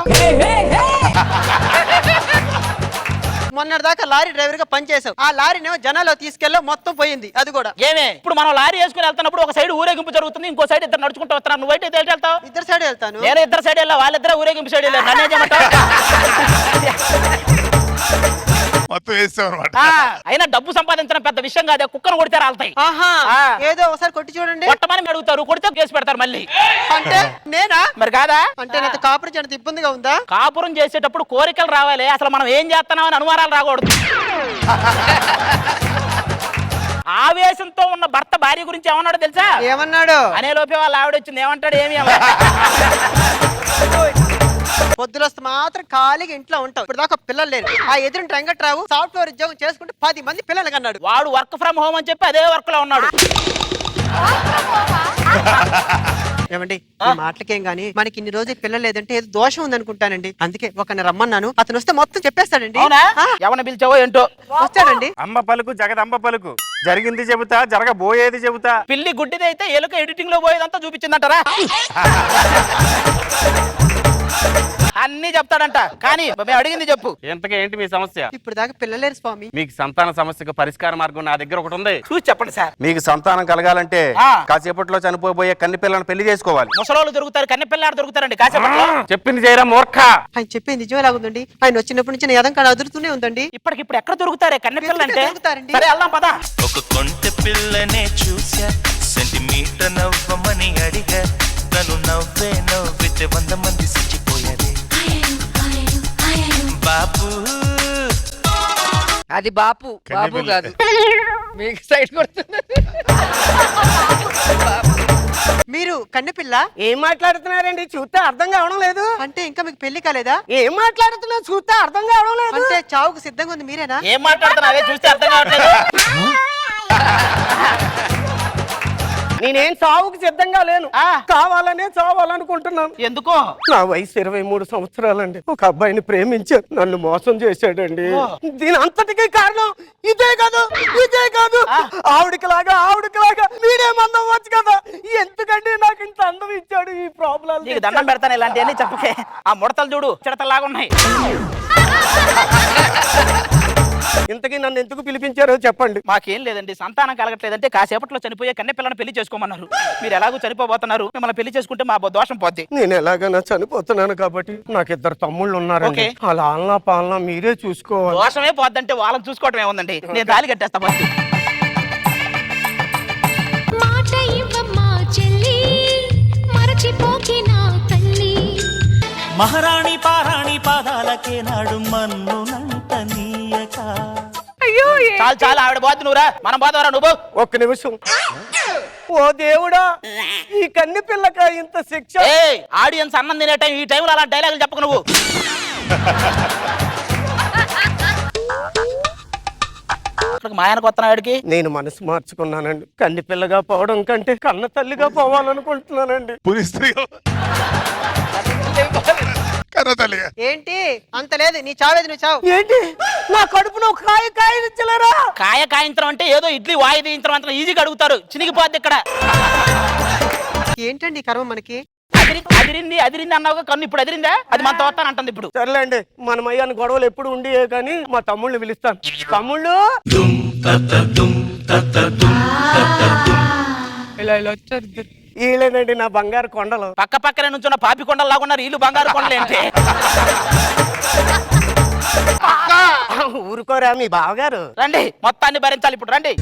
మొన్నటి దాకా లారీ డ్రైవర్ గా పనిచేసావు. ఆ లారీనేమో జనాల్లో తీసుకెళ్ళి మొత్తం పోయింది. అది కూడా ఏమే ఇప్పుడు మనం లారీ వేసుకుని వెళ్తున్నప్పుడు ఒక సైడ్ ఊరేగింపు జరుగుతుంది, ఇంకో సైడ్ ఇద్దరు నడుచుకుంటూ వస్తున్నారు. నువ్వైతే ఎటు వెళ్తావు? ఇద్దరు సైడ్ వెళ్తాను. నేను ఇద్దరు సైడ్ వెళ్ళా, వాళ్ళిద్దరు ఊరేగింపు సైడ్ వెళ్ళారు. నన్ను ఏం చేయమంటావు? మొత్తం వేస్తాం అనమాట. అయినా డబ్బు సంపాదించడం పెద్ద విషయం కాదు, కుక్కను కొడితే రాలుతాయి. ఆహా ఏదో ఒకసారి కొట్టి చూడండి. కొట్టమని అడుగుతారు, కొడితే కేసు పెడతారు మళ్ళీ. అంటే నేనా మరి కాదా? అంటే నాతో కాపురం చేయడం ఇబ్బందిగా ఉందా? కాపురం చేసేటప్పుడు కోరికలు రావాలి, అసలు మనం ఏం చేస్తున్నాం అని అనుమానాలు రాకూడదు. ఆవేశంతో ఉన్న భర్త భార్య గురించి ఏమన్నాడు తెలుసా? ఏమన్నాడు? అనే లోపే వాళ్ళ ఆవిడ వచ్చింది. ఏమంటాడు? ఏమి పొద్దులొస్తే మాత్రం ఖాళీగా ఇంట్లో ఉంటావు. ఇప్పుడు దాకా పిల్లలు లేరు. ఆ ఎదురు వెంకట్రావు సాఫ్ట్వేర్ ఉద్యోగం చేసుకుంటే 10 మంది పిల్లలు కన్నాడు. వాడు వర్క్ ఫ్రం హోమ్ అని చెప్పి అదే వర్క్ లో ఉన్నాడు. ఏమండి ఈ మాటలకేం గానీ మనకి ఇన్ని రోజులు పిల్లలు లేదంటే ఏదో దోషం ఉంది అనుకుంటానండి. అందుకే ఒకరిని రమ్మన్నాను, అతను వస్తే మొత్తం చెప్పేస్తాడండి. అవునా? ఎవరిని పిలిచావో ఏంటో. వస్తాడండి. అమ్మ పలుకు జగదమ్మ పలుకు, జరిగింది చెబుతా జరగబోయేది చెబుతా. పిల్లి గుడ్డిది అయితే ఎలుక ఎడిటింగ్ లో పోయేదంతా చూపించిందంటారా? అన్ని చెప్తాడంట, కానీ మేము అడిగింది చెప్పు. ఇంతకీ ఏంటి మీ సమస్య? ఇప్పుడు దాకా పిల్లలు లేరు స్వామి. మీకు సంతాన సమస్యకు పరిష్కార మార్గం నా దగ్గర ఒకటి ఉంది. చూసి చెప్పండి సార్. మీకు సంతానం కలగాలంటే ఆ. కాసేపట్లో చనిపోబోయే కన్ని పిల్లలను పెళ్లి చేసుకోవాలి. ముసలోళ్ళు దొరుకుతారు, కన్నె పిల్లాడు దొరుకుతారండి కాసేపట్లో. చెప్పింది చేయరా మూర్ఖ. ఆయన చెప్పేది నిజమేలాగుందండి. ఆయన వచ్చినప్పటి నుంచి ఎదం కాడ అదురుతూనే ఉందండి. ఇప్పటికిప్పుడు ఎక్కడ దొరుకుతారే కన్నె పిల్లలు అంటే? దొరుకుతారండి. సరే వెళ్దాం పదా. ఒక కొంటె పిల్లనే చూసా, సెంటిమీటర్ నవ్వమని అడిగా, తను నవ్వితే 100 మంది సిచ్చిపోయారే బాబు. అది బాపు బాబు కాదు, మీకు సైడ్ కొడుతున్నా. మీరు కన్నెపిల్ల ఏం మాట్లాడుతున్నారండి? చూస్తే అర్థం కావడం లేదు. అంటే ఇంకా మీకు పెళ్లి కాలేదా? ఏం మాట్లాడుతున్నా? చూస్తే అర్థం కావడం లేదు. అంటే చావుకు సిద్ధంగా ఉంది మీరేనా? ఏం మాట్లాడుతున్నా అవే చూస్తే అర్థం కావట్లేదు. నేనేం సావుకు సిద్ధంగా లేను, కావాలనే చావాలనుకుంటున్నాను. ఎందుకో? నా వయసు 23 సంవత్సరాలండి. ఒక అబ్బాయిని ప్రేమించాను, నన్ను మోసం చేశాడండి. దీని అంతటికీ కారణం ఇదే కాదు, ఇదే కాదు. ఆవిడకి లాగా మీడియం అందం వచ్చు కదా. ఎందుకండి నాకు ఇంత అందం ఇచ్చాడు? ఈ ప్రాబ్లం నీకు దండం పెడతాను, ఇలాంటివన్నీ చెప్పకే. ఆ ముడతలు చూడు చిడతలాగా ఉన్నాయి. ఇంతకీ నన్ను ఎందుకు పిలిపించారో చెప్పండి. మాకేం లేదండి, సంతానం కలగట్లేదంటే కాసేపట్లో చనిపోయే కన్నె పిల్లని పెళ్లి చేసుకోమన్నారు. మీరు ఎలాగో చనిపోబోతున్నారు, మిమ్మల్ని పెళ్లి చేసుకుంటే మా దోషం పోద్ది. నేను ఎలాగైనా చనిపోతున్నాను కాబట్టి నాకు 2 తమ్ముళ్ళు ఉన్నారండి. అలా ఆలనా పాలనా మీరే చూసుకోవాలి. దోషమే పోద్దంటే వాళ్ళని చూసుకోవటం ఏముందండి, నేను తాళి కట్టేస్తా ఫస్ట్. మాట ఇవ్వమ్మా చెల్లి, మరచిపోకి నా తల్లి. మహారాణి పారాణి పాదాలకే నాడు మన్ను నంట నీయక. అయ్యో చాలు చాలు, ఆవిడ పోద్ది, నువ్వురా మనం పోతావరా నువ్వు. ఒక్క నిమిషం. ఓ దేవుడా, ఈ కన్ని పిల్లక ఇంత శిక్ష. ఆడియన్స్ అన్నం తినే టైం, ఈ టైంలో అలా డైలాగులు చెప్పకు నువ్వు. మా ఆయనకు వస్తున్నా వాడికి. నేను మనసు మార్చుకున్నానండి. కన్ని పిల్లగా పోవడం కంటే కన్న తల్లిగా పోవాలనుకుంటున్నానండి. కన్న తల్లిగా. ఏంటి అంత లేదు, నీ చావేది నువ్వు చావు. ఏంటి నా కడుపులో కాయించలేరా? కాయించడం అంటే ఏదో ఇడ్లీ వాయి తీయించడం అంత ఈజీగా అడుగుతారు, చినిగిపోద్ది ఇక్కడ. ఏంటండి ఈ కర్మ మనకి? అదిరింది అదిరింది అన్నావుగా కన్ను ఇప్పుడు అదిరిందా? అది మన తోస్తాను అంటుంది ఇప్పుడు. సర్లేండి మన అయ్యాన్ని గొడవలు ఎప్పుడు ఉండియే కానీ మా తమ్ముళ్ళని పిలుస్తాను. తమ్ముళ్ళు ఇలా వచ్చారు ఇద్దరు. వీళ్ళేనండి నా బంగారు కొండలు. పక్క పక్కనే నుంచున్న పాపి కొండలు లాగున్నారు వీళ్ళు బంగారు కొండలు ఏంటి? ఊరుకోరా మీ బావగారు. రండి మొత్తాన్ని భరించాలి ఇప్పుడు రండి.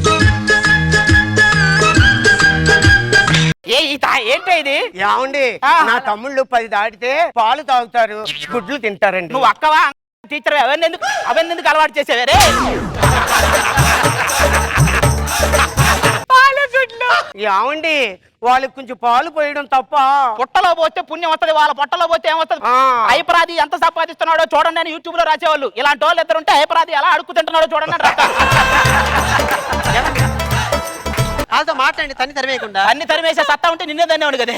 ఏంటి ఇది? ఏమండి నా తమ్ముళ్ళు 10 దాటితే పాలు తాగుతారు, గుడ్లు తింటారండి. నువ్వు అక్కవా టీచర్ అవన్నీ ఎందుకు అలవాటు చేసేవారే? ఏమండి వాళ్ళకి కొంచెం పాలు పోయడం తప్ప. పొట్టలో పోతే పుణ్యం వస్తది, వాళ్ళ పొట్టలో పోతే ఏమొస్తది? హైపరాది ఎంత సంపాదిస్తున్నాడో చూడండి అని యూట్యూబ్ లో రాసేవాళ్ళు. ఇలాంటి వాళ్ళు ఇద్దరు ఉంటే హైపరాది ఎలా అడుక్కు తింటున్నాడో చూడండి అని రాస్తారు. వాళ్ళతో మాట్లాడండి, తన్ని తరివేయకుండా. అన్ని తరిమేసే సత్తా ఉంటే నిన్నే దన్నేవాడు కదే.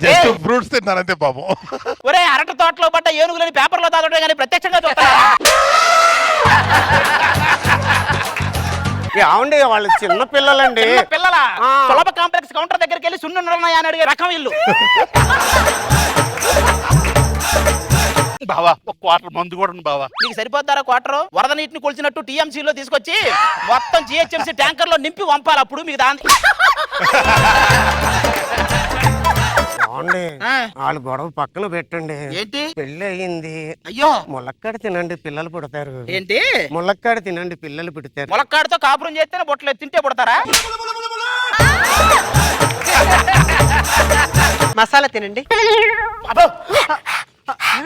జస్ట్ ఫ్రూట్స్ తిన్నారంతే పాపం. ఒరే అరటి తోటలో పడ్డ ఏనుగులని పేపర్లో తాగడం కానీ ప్రత్యక్షంగా చూస్తారా? ఏమండి వాళ్ళు చిన్న పిల్లలండి. పిల్లల సులభ కాంప్లెక్స్ కౌంటర్ దగ్గరికి వెళ్ళి సున్నున్నాయా అని అడిగే రకం ఇల్లు. బావా ఒక క్వార్టర్ మందు కూడా బావా. నీకు సరిపోతారా క్వార్టర్? వరద నీటిని కొలిచినట్టు TMC లో తీసుకొచ్చి మొత్తం GHMC ట్యాంకర్ లో నింపి పంపాలి. అప్పుడు మీకు దాని వాళ్ళు గొడవ పక్కన పెట్టండి. ఏంటి పెళ్లి అయ్యింది. అయ్యో ములక్కాడ తినండి పిల్లలు పుడతారు. ఏంటి ములక్కాడ తినండి పిల్లలు పుడతారు. ములక్కాడతో కాపురం చేస్తేనే బొట్టలు తింటే పుడతారా? మసాలా తినండి.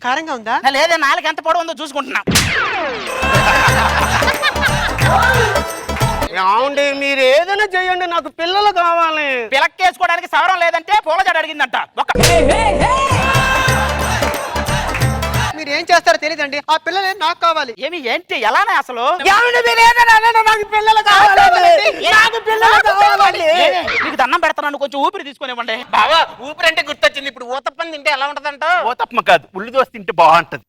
కారంగా ఉందా? లేదే నాలుగు ఎంత పొడవు ఉందో చూసుకుంటున్నా. ఏమండి మీరు ఏదైనా చేయండి, నాకు పిల్లలు కావాలి. పిలక్కేసుకోవడానికి సవరం లేదంటే పూల జడ అడిగిందంట. మీరు ఏం చేస్తారో తెలియదండి, ఆ పిల్లలే నాకు కావాలి. ఏమి ఏంటి ఎలానే అసలు? నీకు దండం పెడతాను, కొంచెం ఊపిరి తీసుకునేవ్వండి. బావా ఊపిరి అంటే గుర్తొచ్చింది. ఇప్పుడు ఊతప్పని తింటే ఎలా ఉంటదంట? ఊతప్ప కాదు, ఉల్లి దోశ తింటే బాగుంటది.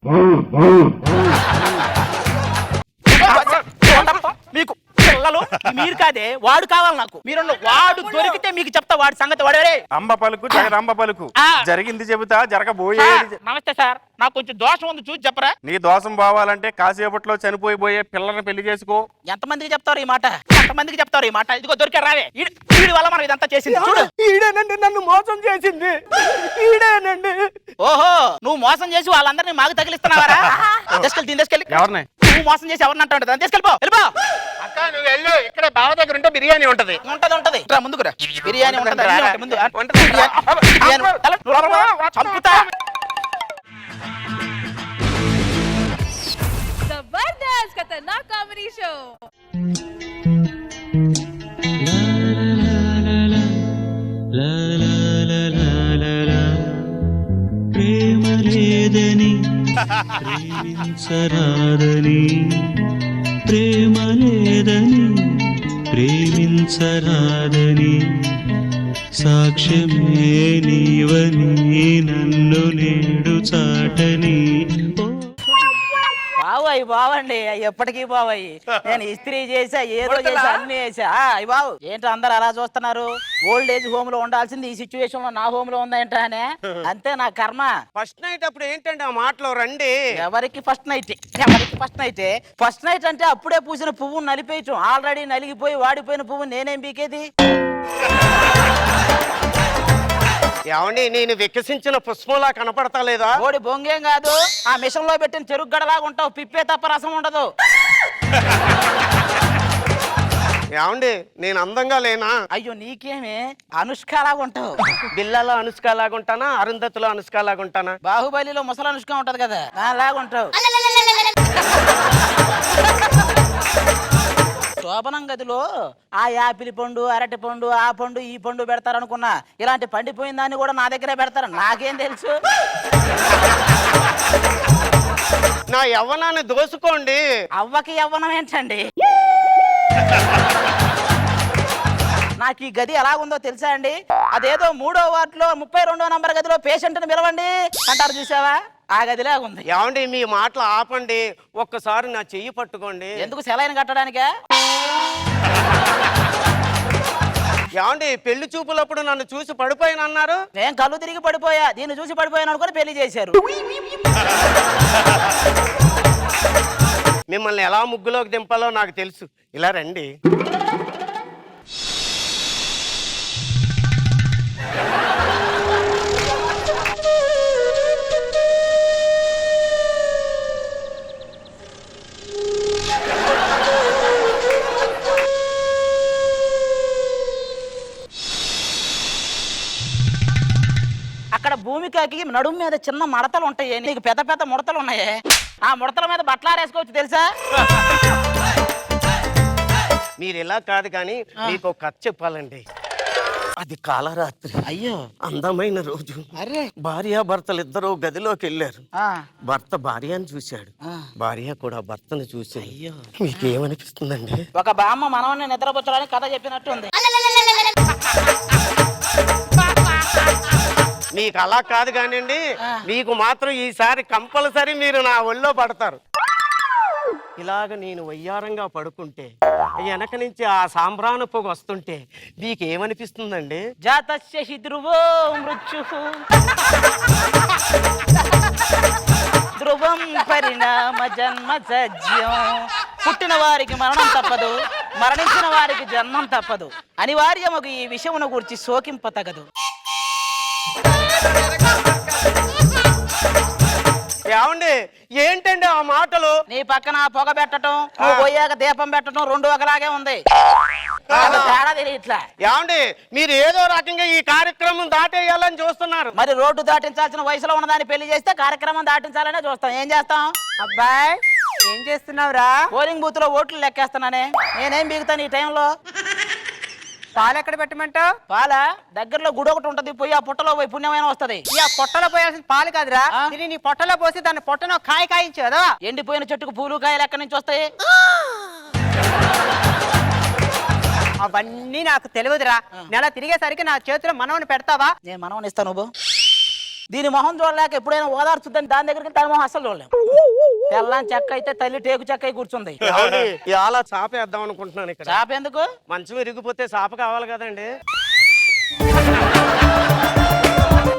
మీకు పిల్లలు మీరు కాదే, వాడు కావాలి నాకు. మీరు వాడు దొరికితే మీకు చెప్తా వాడి సంగతి. వాడే అంబ పలుకు జగదంబ పలుకు. జరిగింది చెబుతా జరగబోయేది. నమస్తే సార్, నాకు కొంచెం దోషం ఉంది చూసి చెప్పరా? నీ దోషం పోవాలంటే కాసేపట్లో చనిపోయిపోయే పిల్లల్ని పెళ్లి చేసుకో. ఎంతమందికి చెప్తారు ఈ మాట? ఎంతమందికి చెప్తారు ఈ మాట? ఇదిగో దొరికారు రావే. వీడి వల్ల మనం ఇదంతా చేసింది. చూడు ఈడేనండి నన్ను మోసం చేసింది. ఈడేనండి. ఓహో నువ్వు మోసం చేసి వాళ్ళందరినీ మాకు తగిలిస్తున్నావారా? తీసుకెళ్ళి ఎవరిని? నువ్వు మోసం చేసి ఎవరిని అంటావు? దాన్ని తీసుకెళ్ళిపో. వెళ్ళిపో అక్క నువ్వు వెళ్ళు. ఇక్కడ బావ దగ్గర ఉంటే బిర్యానీ ఉంటది. ఉంటది రా ముందుకు రా. బిర్యానీ ఉంటది ముందు. చంపుతా. జబర్దస్త్ ఖతర్నాక్ కామెడీ షో. ప్రేమ లేదని ప్రేమించరాదని, ప్రేమ లేదని ప్రేమించరాదని, సాక్ష్యమే నీవని నన్ను నేడు చాటని. బాబాయ్ బావండి ఎప్పటికీ బాబాయ్. నేను ఇస్త్రీ చేసా, ఏదో చేసా, అన్ని చేసా. అయ్యి బాబు ఏంటో అందరు అలా చూస్తున్నారు? ఓల్డ్ ఏజ్ హోమ్ లో ఉండాల్సింది ఈ సిచ్యువేషన్ లో నా హోమ్ లో ఉందంటే అంతే నా కర్మ. ఫస్ట్ నైట్ అప్పుడు ఏంటండి ఆ మాటలో రండి. ఎవరికి ఫస్ట్ నైట్? ఫస్ట్ నైట్ అంటే అప్పుడే పూసిన పువ్వు నలిపేయటం. ఆల్రెడీ నలిగిపోయి వాడిపోయిన పువ్వు నేనేం పీకేది? ఏమండి నేను వికసించిన పుష్పంలా కనపడతా లేదా? ఓడి బొంగేం కాదు, ఆ మిషన్ లో పెట్టిన చెరుకు గడలాగా ఉంటావు. పిప్పే తప్ప రసం ఉండదు. ఏమండి నేను అందంగా లేనా? అయ్యో నీకేమే అనుష్కలాగా ఉంటావు. బిల్లలో అనుష్క లాగుంటానా, అరుంధతిలో అనుష్క లాగుంటానా? బాహుబలిలో ముసలి అనుష్క ఉంటది కదా, అలాగుంటావు. శోభనం గదిలో ఆ యాపిల్ పండు, అరటి పండు, ఆ పండు, ఈ పండు పెడతారనుకున్నా. ఇలాంటి పండిపోయిన దాన్ని కూడా నా దగ్గరే పెడతారు. నాకేం తెలుసు? నా యవ్వనాన్ని దోసుకోండి. అవ్వకి యవ్వనం ఏంటండి? నాకు ఈ గది ఎలాగుందో తెలుసా అండి? అదేదో 3వ వార్డులో 32వ నంబర్ గదిలో పేషెంట్ ని పిలవండి అంటారు, చూసావా? ఆ గదిలాగా ఉంది. ఏమండి మీ మాటలు ఆపండి. ఒక్కసారి నా చెయ్యి పట్టుకోండి. ఎందుకు? సెలైన్ కట్టడానికే. ఏమండి పెళ్లి చూపులప్పుడు నన్ను చూసి పడిపోయిన అన్నారు? నేను కళ్ళు తిరిగి పడిపోయా, దీన్ని చూసి పడిపోయాను అనుకుని పెళ్లి చేశారు. మిమ్మల్ని ఎలా ముగ్గులోకి దింపాలో నాకు తెలుసు. ఇలా రండి. అక్కడ భూమికకి నడుము మీద చిన్న మడతలు ఉంటాయి, నీకు పెద్ద పెద్ద ముడతలు ఉన్నాయి. ఆ ముడతల మీద బట్టలు ఆరేసుకోవచ్చు తెలుసా? మీరు ఇలా కాదు కానీ మీకు ఒక కథ చెప్పాలండి. అది కాలరాత్రి. అయ్యో, అందమైన రోజు. అరే, భార్యాభర్తలు ఇద్దరు గదిలోకి వెళ్ళారు. ఆ, భర్త భార్యను చూశాడు, భార్య కూడా భర్తను చూసి. అయ్యో, మీకు ఏమనిపిస్తుందండి? ఒక బామ్మ మనవన్ని నిద్రపుచ్చడానికి కథ చెప్పినట్టు ఉంది. మీకు అలా కాదు కానివ్వండి, మీకు మాత్రం ఈసారి కంపల్సరీ మీరు నా ఒళ్ళో పడతారు. ఇలాగ నేను వయ్యారంగా పడుకుంటే వెనక నుంచి ఆ సాంబ్రాణ పొగ వస్తుంటే మీకు ఏమనిపిస్తుందండి? జాతస్య హి ధ్రువో మృత్యుః ధ్రువం పరిణామ జన్మ సజ్యం. పుట్టిన వారికి మరణం తప్పదు, మరణించిన వారికి జన్మం తప్పదు. అనివార్యముకు ఈ విషయమును గురించి శోకింప తగదు. ఏమండి ఏంటండి ఆ మాటలు? నీ పక్కన పొగ పెట్టడం, నువ్వు పోయాక దీపం పెట్టడం రెండు ఒకలాగే ఉంది. తేడా తెలియట్లా. ఏమండి మీరు ఏదో రకంగా ఈ కార్యక్రమం దాటేయాలని చూస్తున్నారు. మరి రోడ్డు దాటించాల్సిన వయసులో ఉన్నదాన్ని పెళ్లి చేస్తే కార్యక్రమం దాటించాలనే చూస్తాం. ఏం చేస్తాం? అబ్బాయి ఏం చేస్తున్నావురా? పోలింగ్ బూత్ లో ఓట్లు లెక్కేస్తున్నానే. నేనేం బీగుతాను ఈ టైంలో? పాలు ఎక్కడ పెట్టమంటావు? పాల దగ్గరలో గుడి ఒకటి ఉంటది, పోయి ఆ పుట్టలో పోయి పుణ్యమైన వస్తది. ఈ ఆ పొట్టలో పోయాల్సిన పాలు కాదురా, ఇది నీ పొట్టలో పోసి దాన్ని పొట్టను కాయ కాయించు కదా. ఎండిపోయిన చెట్టుకు పూలు కాయలు ఎక్కడి నుంచి వస్తాయి? అవన్నీ నాకు తెలియదురా. నెల తిరిగేసరికి నా చేతిలో మనవని పెడతావా? నేను మనవని ఇస్తాను. నువ్వు దీని మొహం చూడలేక ఎప్పుడైనా ఓదార్చుద్దని దాని దగ్గరికి దాని మొహం అసలు చూడలేము. తెల్లని చెక్క అయితే తల్లి టేకు చెక్క అయి కూర్చుంది. అలా చాపేద్దాం అనుకుంటున్నాను. ఇక్కడ చాప ఎందుకు? మంచం విరిగిపోతే చాప కావాలి కదండి.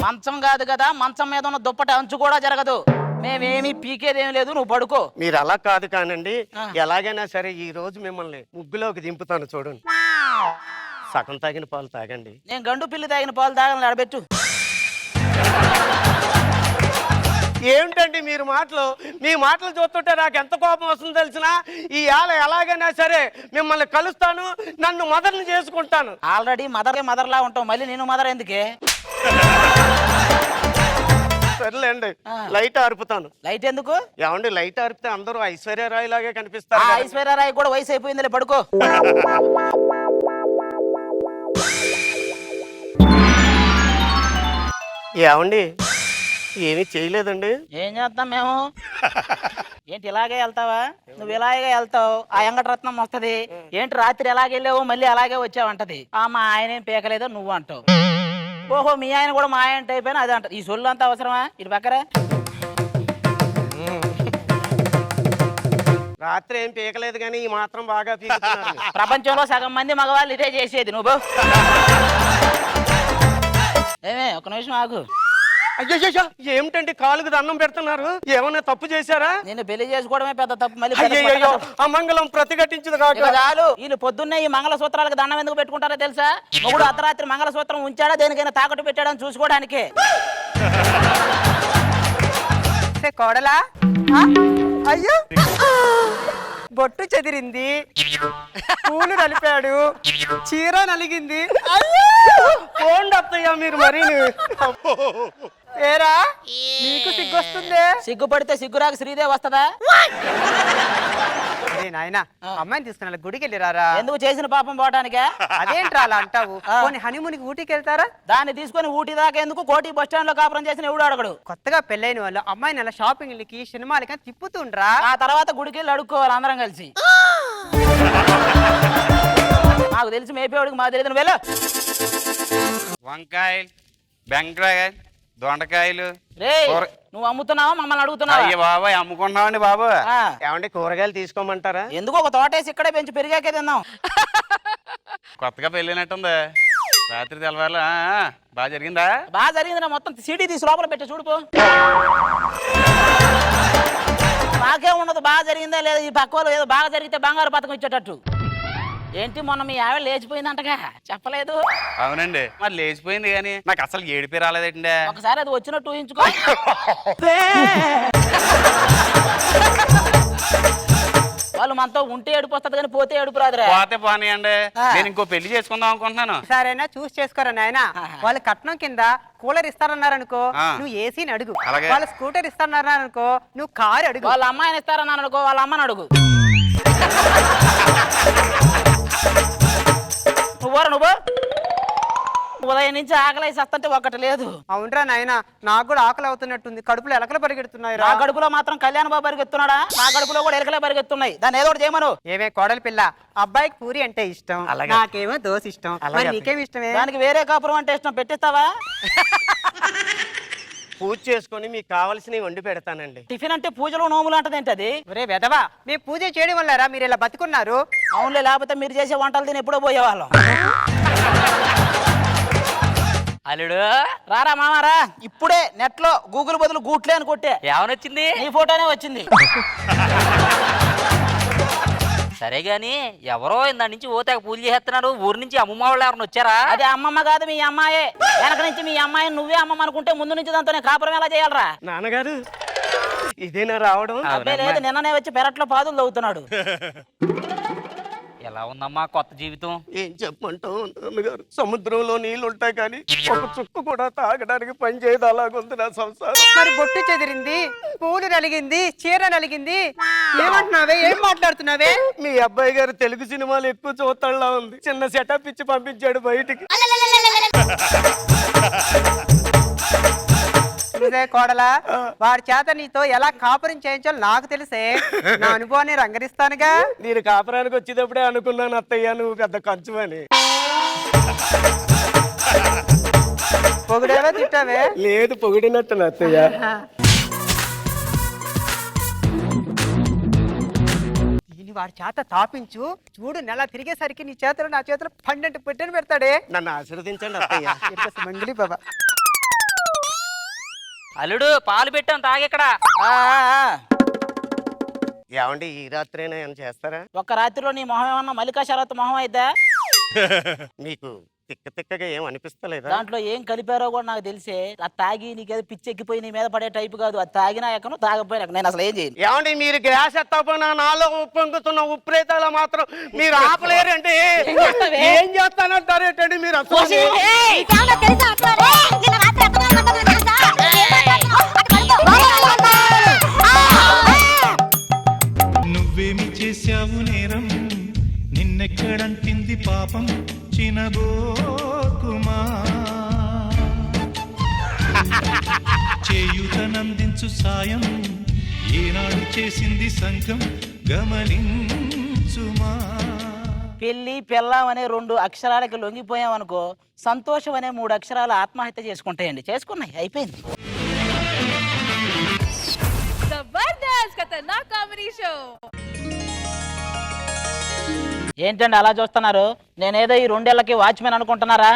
మంచం కాదు కదా, మంచం మీద ఉన్న దుప్పటి అంచు కూడా జరగదు. మేమేమి పీకేదేమి లేదు, నువ్వు పడుకో. మీరు అలా కాదు కానండి, ఎలాగైనా సరే ఈ రోజు మిమ్మల్ని ముగ్గులోకి దింపుతాను. చూడండి, సగం తాగిన పాలు తాగండి. నేను గండు పిల్లి తాగిన పాలు తాగని నడబెట్టు. ఏమిటండి మీరు మాటలు? మీ మాటలు చూస్తుంటే నాకు ఎంత కోపం వస్తుందో తెలిసినా ఈ ఆల ఎలాగైనా సరే మిమ్మల్ని కలుస్తాను, నన్ను మదర్ని చేసుకుంటాను. ఆల్రెడీ మదర్ లా ఉంటావు, మళ్ళీ నేను మదర్ ఎందుకే? సర్లేండి, లైట్ ఆర్పుతాను. లైట్ ఎందుకు? ఏమండి లైట్ ఆర్పితే అందరూ ఐశ్వర్యరాయ్ లాగే కనిపిస్తారు. ఐశ్వర్యరాయ్ కూడా వయసు అయిపోయిందిలే, పడుకో. ఏమండి ఏమీ చేయలేదండి. ఏం చేస్తాం మేము? ఏంటి ఇలాగే వెళ్తావా? నువ్వు ఇలాగే వెళ్తావు, ఆ వెంకటరత్నం వస్తది. ఏంటి రాత్రి ఎలాగే వెళ్ళావు మళ్ళీ అలాగే వచ్చావంటది. మా ఆయన ఏం పీకలేదో నువ్వు అంటావు. ఓహో, మీ ఆయన కూడా మా ఆయన అయిపోయినా అది అంట. ఈ సొల్లు అంతా అవసరమా? ఇటు పక్కరా. రాత్రి ఏం పీకలేదు కానీ ఈ మాత్రం బాగా పీకుతున్నారు. ప్రపంచంలో సగం మంది మగవాళ్ళు ఇదే చేసేది. నువ్వు ఏమే ఒక నిమిషం ఆగు. అయ్యో ఏమిటండి కాలుకు దండం పెడుతున్నారు? ఏమన్నా తప్పు చేశారా? నేను పెళ్లి చేసుకోవడమే పెద్ద తప్పు. మళ్ళీ అమంగళం ప్రతిఘటించదు కాదు. చాలు. వీళ్ళు పొద్దున్నే ఈ మంగళసూత్రాలకు దండం ఎందుకు పెట్టుకుంటారో తెలుసా? మొగుడు అర్ధరాత్రి మంగళసూత్రం ఉంచాడా దేనికైనా తాకట్టు పెట్టాడని చూసుకోవడానికి. కోడలా, అయ్యో బొట్టు చెదిరింది, పూలు నలిపాడు, చీర నలిగింది. పోండి అత్తయ్య మీరు మరి. ఏరా నీకు సిగ్గొస్తుందే? సిగ్గుపడితే సిగ్గురాక శ్రీదేవి వస్తుందా? నాయనా అమ్మాయిని తీసుకున్నా గుడికి వెళ్ళిరారా? ఎందుకు చేసిన పాపం పోవడానికే? అదేంట్రా అలా అంటావు? హనీమూన్కి ఊటీకి వెళ్తారా? దాన్ని తీసుకొని ఊటీ దాకా ఎందుకు? కోటి బస్ స్టాండ్ లో కాపురం చేసిన ఎవడు అడగడు. కొత్తగా పెళ్ళైన వాళ్ళు అమ్మాయిని అలా షాపింగ్లకి సినిమాలకి తిప్పుతుండ్రా. ఆ తర్వాత గుడికి వెళ్ళి అడుక్కోవాలి అందరం కలిసి. మాకు తెలిసి మేపేవాడికి మాకు తెలియదు. నువ్వు వెళ్ళు. వంకాయలు, బెండకాయలు, దొండకాయలు. రే నువ్వు అమ్ముతున్నావా మమ్మల్ని అడుగుతున్నావా? అయ్యో బాబాయ్ అమ్ముకుంటున్నామండి బాబు. ఏమంటే కూరగాయలు తీసుకోమంటారా? ఎందుకు ఒక తోటేసి ఇక్కడే పెంచి పెరిగాకే తిన్నాం. కొత్తగా పెళ్ళినట్టుంది. రాత్రి తెల్లవారులు బాగా జరిగిందా? బాగా జరిగింది. మొత్తం సీడీ తీసి లోపల పెట్టి చూడుపో. నాకేం ఉండదు, బాగా జరిగిందా లేదా. ఈ పక్క వాళ్ళు ఏదో బాగా జరిగితే బంగారు పథకం ఇచ్చేటట్టు. ఏంటి మొన్న మీ ఆవిడ లేచిపోయిందంటగా, చెప్పలేదు? అవునండి, మరి లేచిపోయింది కానీ నాకు అసలు ఏడిపి రాలేదండి. ఒకసారి అది వచ్చినట్టు ఊహించుకో. వాళ్ళు మనతో ఉంటే ఏడుపు వస్తుంది కానీ పోతే ఏడుపు రాదురా. పోతే పోనీయండి, నేను ఇంకో పెళ్లి చేసుకుందాం అనుకుంటున్నాను. సరేనా చూసి చేసుకోరా నాయన. వాళ్ళు కట్నం కింద కూలర్ ఇస్తారన్నారనుకో, నువ్వు ఏసీని అడుగు. వాళ్ళ స్కూటర్ ఇస్తారన్నారనుకో, నువ్వు కారు అడుగు. వాళ్ళ అమ్మాయిని ఇస్తారన్నాను అనుకో, వాళ్ళ అమ్మని అడుగు. నువ్వు ఉదయం నుంచి ఆకలి సత్తంటే ఒక్కటి లేదు. అవునరా నాయన, నాకు కూడా ఆకలి అవుతున్నట్టుంది. కడుపులో ఎలకలు పరిగెడుతున్నాయి. నా కడుపులో మాత్రం కళ్యాణ బాబు పరిగెత్తున్నాడా? నా కడుపులో కూడా ఎలకలే పరిగెత్తున్నాయి. దాన్ని ఏదో ఒకటి చేయమను. ఏమే కోడలి పిల్ల, అబ్బాయికి పూరి అంటే ఇష్టం, నాకేమో దోశ ఇష్టం. మరి నీకేమి ఇష్టమే? దానికి వేరే కాపురం అంటే ఇష్టం, పెట్టిస్తావా? పూజ చేసుకొని మీకు కావాల్సినవి వండి పెడతానండి. టిఫిన్ అంటే పూజలు నోములు అంటది ఏంటి అది? ఒరే వెదవా, మేము పూజ చేయడం వల్లరా మీరు ఇలా బతుకున్నారు. అవునులే, లేకపోతే మీరు చేసే వంటలు తిని ఎప్పుడో పోయేవాళ్ళం. అల్లుడు రారా మామారా, ఇప్పుడే నెట్ లో గూగుల్ బదులు గూట్లే అని కొట్టే. ఏమనొచ్చింది? నీ ఫోటోనే వచ్చింది. సరే గాని ఎవరో ఇందా నుంచి ఓతే పూజ చేస్తున్నారు. ఊరు నుంచి అమ్మమ్మ వాళ్ళు ఎవరైనా వచ్చారా? అదే అమ్మమ్మ కాదు, మీ అమ్మాయే. వెనక నుంచి మీ అమ్మాయిని నువ్వే అమ్మమ్మ అనుకుంటే ముందు నుంచి దాంతోనే కాపురం ఎలా చేయాలరా? నాన్నగారు ఇదేనా రావడం? అబ్బే లేదు, నిన్ననే వచ్చి పెరట్లో పాదులు తవ్వుతున్నాడు. ఎలా ఉందమ్మా కొత్త జీవితం? ఏం చెప్పమంటావు నాన్నగారు, సముద్రంలో నీళ్లు ఉంటాయి కానీ ఒక చుక్క కూడా తాగడానికి పని చేయదు. అలాగుంది నా సంసారం. మరి బొట్టు చెదిరింది, పూలు నలిగింది, చీర నలిగింది. ఏమంటున్నావే, ఏం మాట్లాడుతున్నావే? మీ అబ్బాయి గారు తెలుగు సినిమాలు ఎక్కువ చూస్తాడులా ఉంది. చిన్న సెటప్ ఇచ్చి పంపించాడు బయటికి. కోడలా, వాడి చేత నీతో ఎలా కాపురం చేయించాలో నాకు తెలిసే. నా అనుభవాన్ని రంగరిస్తానుగా. నేను కాపురానికి వచ్చేటప్పుడే అనుకున్నాను అత్తయ్య నువ్వు పెద్ద కంచువని. పొగిడేవే తిట్టావే? లేదు, పొగిడినట్టు అత్తయ్య. దీన్ని వాడి చేత తాపించు చూడు. నెల తిరిగేసరికి నీ చేతులు నా చేతులు 12 పెట్టెను పెడతాడే. నన్ను ఆశీర్వదించండి అత్తయ్య. మంగిలి బాబా. అల్లుడు పాలు పెట్టాను తాగెక్కడ. ఏమండి ఈ రాత్రైనా ఏమైనా చేస్తారా? ఒక్క రాత్రిలో నీ మొహం ఏమన్నా మల్లికా శరత్ మొహం అయిద్దా? మీకు తిక్క తిక్కగా ఏం అనిపిస్తలేదా? దాంట్లో ఏం కలిపారో కూడా నాకు తెలిసే. అది తాగి నీకేదో పిచ్చెక్కిపోయి నీ మీద పడే టైపు కాదు. అది తాగినా ఎక్కను, తాగపోయినా నేను అసలు ఏం చేయను. ఏమండి మీరు గ్యాస్ ఎత్తపోయినా నాలో ఉప్పొంగుతున్న ఉప్రేతాల మాత్రం మీరు ఆపలేరండి. ఏం చేస్తానంటారు ఏంటండి మీరు? అసలు నువ్వేమి చేశావు నేరం, నిన్నెక్కడంటింది పాపం చినబోకుమా. చేయుతనందించు సాయం ఏనాడు చేసింది సంఘం గమనించుమా. పెళ్లి పెళ్ళాం అనే 2 అక్షరాలకి లొంగిపోయాం అనుకో, సంతోషం అనే 3 అక్షరాలు ఆత్మహత్య చేసుకుంటాయండి. చేసుకున్నాయి, అయిపోయింది. जबरदस्त खतरनाक कॉमेडी शो। ఏంటండి అలా చూస్తున్నారు? నేనేదో ఈ 2 ఏళ్లకి వాచ్మెన్ అనుకుంటున్నారా?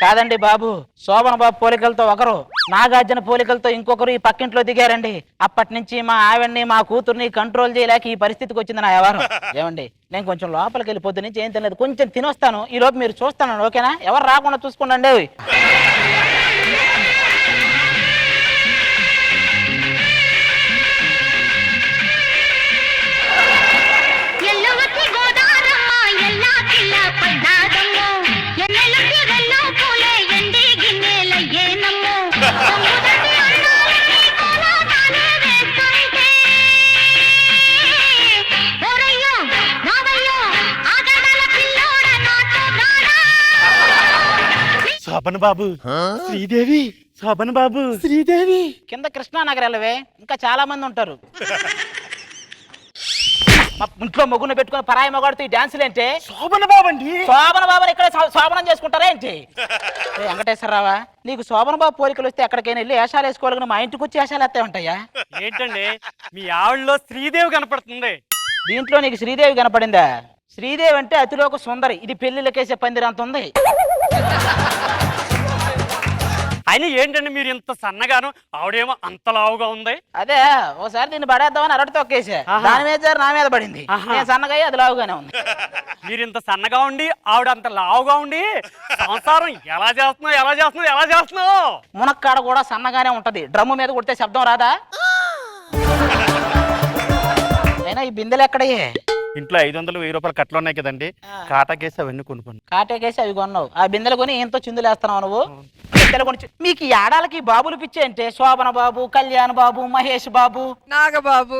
కాదండి బాబు, శోభన్ బాబు పోలికలతో ఒకరు, నాగార్జున పోలికలతో ఇంకొకరు ఈ పక్కింట్లో దిగారండి. అప్పటి నుంచి మా ఆవిడ్ని మా కూతుర్ని కంట్రోల్ చేయలేక ఈ పరిస్థితికి వచ్చింది నా వ్యవహారం. ఏమండి, నేను కొంచెం లోపలికి వెళ్ళి పొద్దు నుంచి ఏం తినలేదు, కొంచెం తినొస్తాను. ఈ లోపు మీరు చూస్తాను, ఓకేనా? ఎవరు రాకుండా చూసుకోండి. శోభన్ బాబు, శ్రీదేవి, శోభన్ బాబు, శ్రీదేవి. కింద కృష్ణానగర్ వెళ్ళవే, ఇంకా చాలా మంది ఉంటారు. మా ఇంట్లో మొగును పెట్టుకుని పరాయి మొగాడుతూ ఈ డాన్సులు ఏంటి? శోభన్ బాబు అండి. శోభన బాబుని ఇక్కడ శోభనం చేసుకుంటారా ఏంటి? వెంకటేశ్వరరావా, నీకు శోభన బాబు పోలికలు వస్తే ఎక్కడికైనా వెళ్ళి వేషాలు వేసుకోవాలి, మా ఇంటికి వచ్చి వేషాలు వేస్తే ఉంటాయా? ఏంటండి మీ ఆవిడలో శ్రీదేవి కనపడుతుంది. దీంట్లో నీకు శ్రీదేవి కనపడిందా? శ్రీదేవి అంటే అతిలోక సుందరి, ఇది పెళ్లిళ్ళకేసే పందిరంత ఉంది. అయినా ఏంటండి మీరు ఇంత సన్నగాను, ఆవిడేమో అంత లావుగా ఉంది? అదే ఒకసారి దీన్ని పడేద్దామని అరటి తొక్కేసా, దాని మీద జారి నా మీద పడింది. నేను సన్నగా అది లావుగానే ఉంది. మీరు ఇంత సన్నగా ఉండి ఆవిడ అంత లావుగా ఉండి సంసారం ఎలా చేస్తున్నావు? మునక్కాడ కూడా సన్నగానే ఉంటది, డ్రమ్ము మీద కొడితే శబ్దం రాదా? అయినా ఈ బిందెలు ఎక్కడయ్యే? ఇంట్లో 500-1000 రూపాయలు కట్లు ఉన్నాయి కదండి, కాటాకేసి అవన్నీ కొనుక్కోండి. కాటేకేసి అవి కొన్నావు, ఆ బిందెలు కొని ఎంతో చిందులేస్తున్నావు నువ్వు. బిందెలు కొని మీకు ఈ ఆడాలకి బాబులు పిచ్చే అంటే శోభన బాబు, కళ్యాణ్ బాబు, మహేష్ బాబు, నాగబాబు.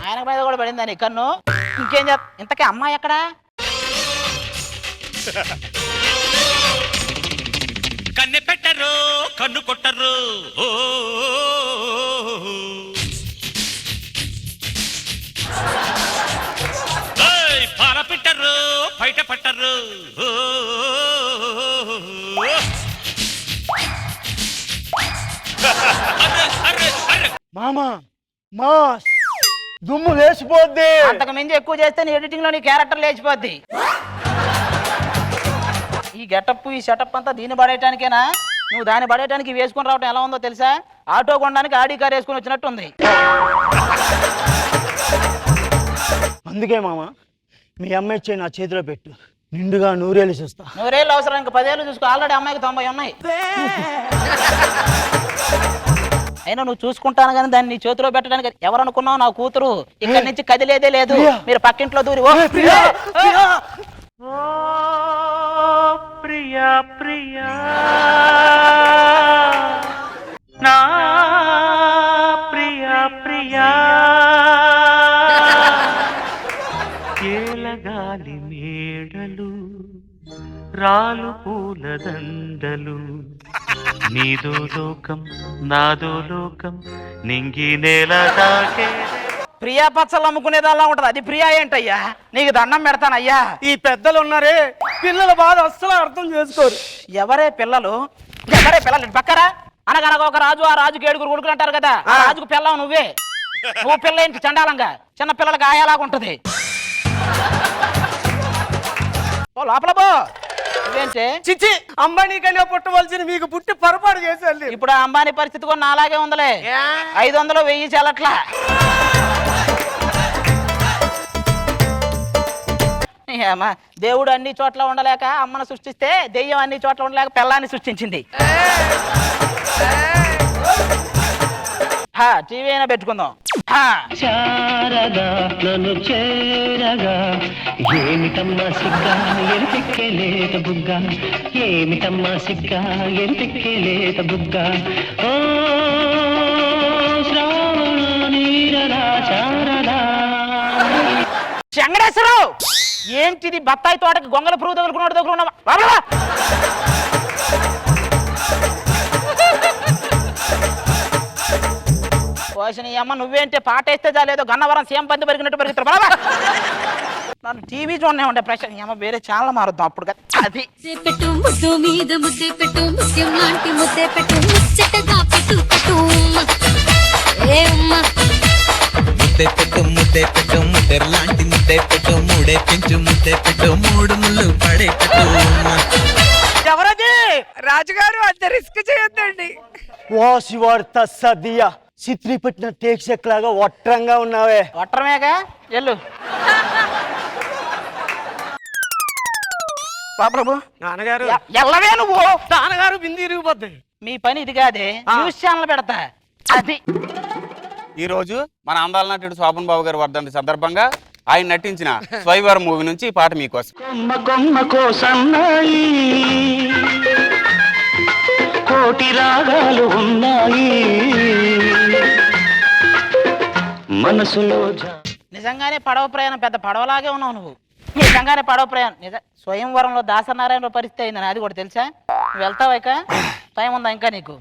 ఆయన మీద కూడా పడిందని కన్ను. ఇంకేం చేస్తా? ఇంతకీ అమ్మాయి ఎక్కడా? కన్నె పెట్టరు కన్ను కొట్టరు, పాల పెట్టరు బయట పట్టరు. మామా మాస్ దుమ్ము లేచిపోద్ది. అంతకు మించి ఎక్కువ చేస్తే నీ ఎడిటింగ్ లో నీ క్యారెక్టర్ లేచిపోద్ది. ఈ గెటప్ ఈ సెటప్ అంతా దీన్ని పడేయటానికేనా? నువ్వు దాన్ని పడేయటానికి వేసుకుని రావటం ఎలా ఉందో తెలుసా? ఆటో కొనడానికి ఆడి కార్ వేసుకుని వచ్చినట్టుంది. అందుకే మామ మీ అమ్మాయి ఇచ్చే నా చేతిలో పెట్టు, నిండుగా 100 ఏళ్ళు చూస్తా. 100 ఏళ్ళు అవసరం, ఇంకా 10 ఏళ్ళు చూసుకో. ఆల్రెడీ అమ్మాయికి 90 ఉన్నాయి. అయినా నువ్వు చూసుకుంటాను కానీ దాన్ని నీ చేతిలో పెట్టడానికి ఎవరనుకున్నావు? నా కూతురు ఇక్కడి నుంచి కదిలేదే లేదు. మీరు పక్కింట్లో దూరి ఓ ప్రియా ప్రియా నా ప్రియా ప్రియా ఏలగాలి మేడలు రాలు పూల దండలు, నీదో లోకం నాదో లోకం నింగి నేల తాకే. ప్రియా పచ్చళ్ళు అమ్ముకునేదాల్లా ఉంటది, అది ప్రియా ఏంటయ్యా? నీకు దండం పెడతానయ్యా. ఈ పెద్దలు ఉన్నారే, పిల్లల బాధ అస్సలు అర్థం చేసుకోరు. ఎవరే పిల్లలు? పక్కరా అనగనగా ఒక రాజు, ఆ రాజుకి 7 కొడుకులు అంటారు కదా, ఆ రాజుకు పిల్లవు నువ్వే. నువ్వు పిల్ల ఏంటి చండాలంగా? చిన్న పిల్లలకి ఆయాలాగా ఉంటది. ఓ లోపల పో. నువ్వేంటే చిచ్చి అంబానీకైనా పుట్టవలసిన మీకు పుట్టి పొరపాటు చేశారు. ఇప్పుడు ఆ అంబానీ పరిస్థితి కూడా నాలాగే ఉందలే. 500 1000 చాలట్లా. ఏమా దేవుడు అన్ని చోట్ల ఉండలేక అమ్మను సృష్టిస్తే, దెయ్యం అన్ని చోట్ల ఉండలేక పిల్లాన్ని సృష్టించింది. టీవీ అయినా పెట్టుకుందాం. చారగా నన్ను చేరగా ఏమిటమ్మా సిగ్గా ఎరిపెక్కేలేత బుగ్గ, ఏమిటమ్మా సిగ్గా ఎరిపెక్కేలేత బుగ్గ. ఓ శ్రావణ నీరలా చారదా. వెంకటేశ్వరరావు ఏంటిది? బత్తాయి తోటకి గొంగల పురుగు తగులుకున్నాడు తగులుకున్నావా? పోషణ అమ్మ నువ్వేంటే పాట వేస్తే చాలేదో గన్నవరం సీఎం పంది పెరిగినట్టు పెరుగుతారు. బాబా నన్ను టీవీ చూడనే ఉండే ప్రశ్న అమ్మ వేరే ఛానల్ మారుద్దాం అప్పుడు కదా. అది పెట్టు ముద్దు మీద ముద్దే పెట్టు, ముత్యం లాంటి ముద్దే పెట్టు, ముచ్చటగా పెట్టు పెట్టు ఏ అమ్మ. ముద్దే పెట్టు ముద్దే పెట్టు, ముద్దెర్ లాంటి ముద్దే పెట్టు, మూడే పెంచు ముద్దే పెట్టు, 3 ముళ్ళు పడే పెట్టు. ఎవరది? రాజుగారు అంత రిస్క్ చేయొద్దండి. వాసివార్త సదియా చిత్రీ పెట్టిన టేక్ చెక్ లాగా ఒట్రంగా ఉన్నావే. ఒట్టరమేగా ఎల్లు బాబు. నాన్నగారు ఎల్లవే నువ్వు. నాన్నగారు బింది ఇరిగిపోద్ది. మీ పని ఇది కాదే, న్యూస్ ఛానల్ పెడతా. అది ఈ రోజు మన అందాల నటుడు శోభన్ బాబు గారు వర్ధంతి సందర్భంగా ఆయన నటించిన స్వైవర్ మూవీ నుంచి ఈ పాట మీకోసం. కొమ్మ కొమ్మ కోసన్నాయి కోటి రాగాలు ఉన్నాయి మనసులో. నిజంగానే పడవ ప్రయాణం పెద్ద పడవలాగే ఉన్నావు నువ్వు. నిజంగానే పడవ ప్రయాణం స్వయంవరంలో దాసనారాయణ పరిస్థితి అయిందని అది కూడా తెలుసా? నువ్వు వెళ్తావా? ఇక టైం ఉందా ఇంకా నీకు?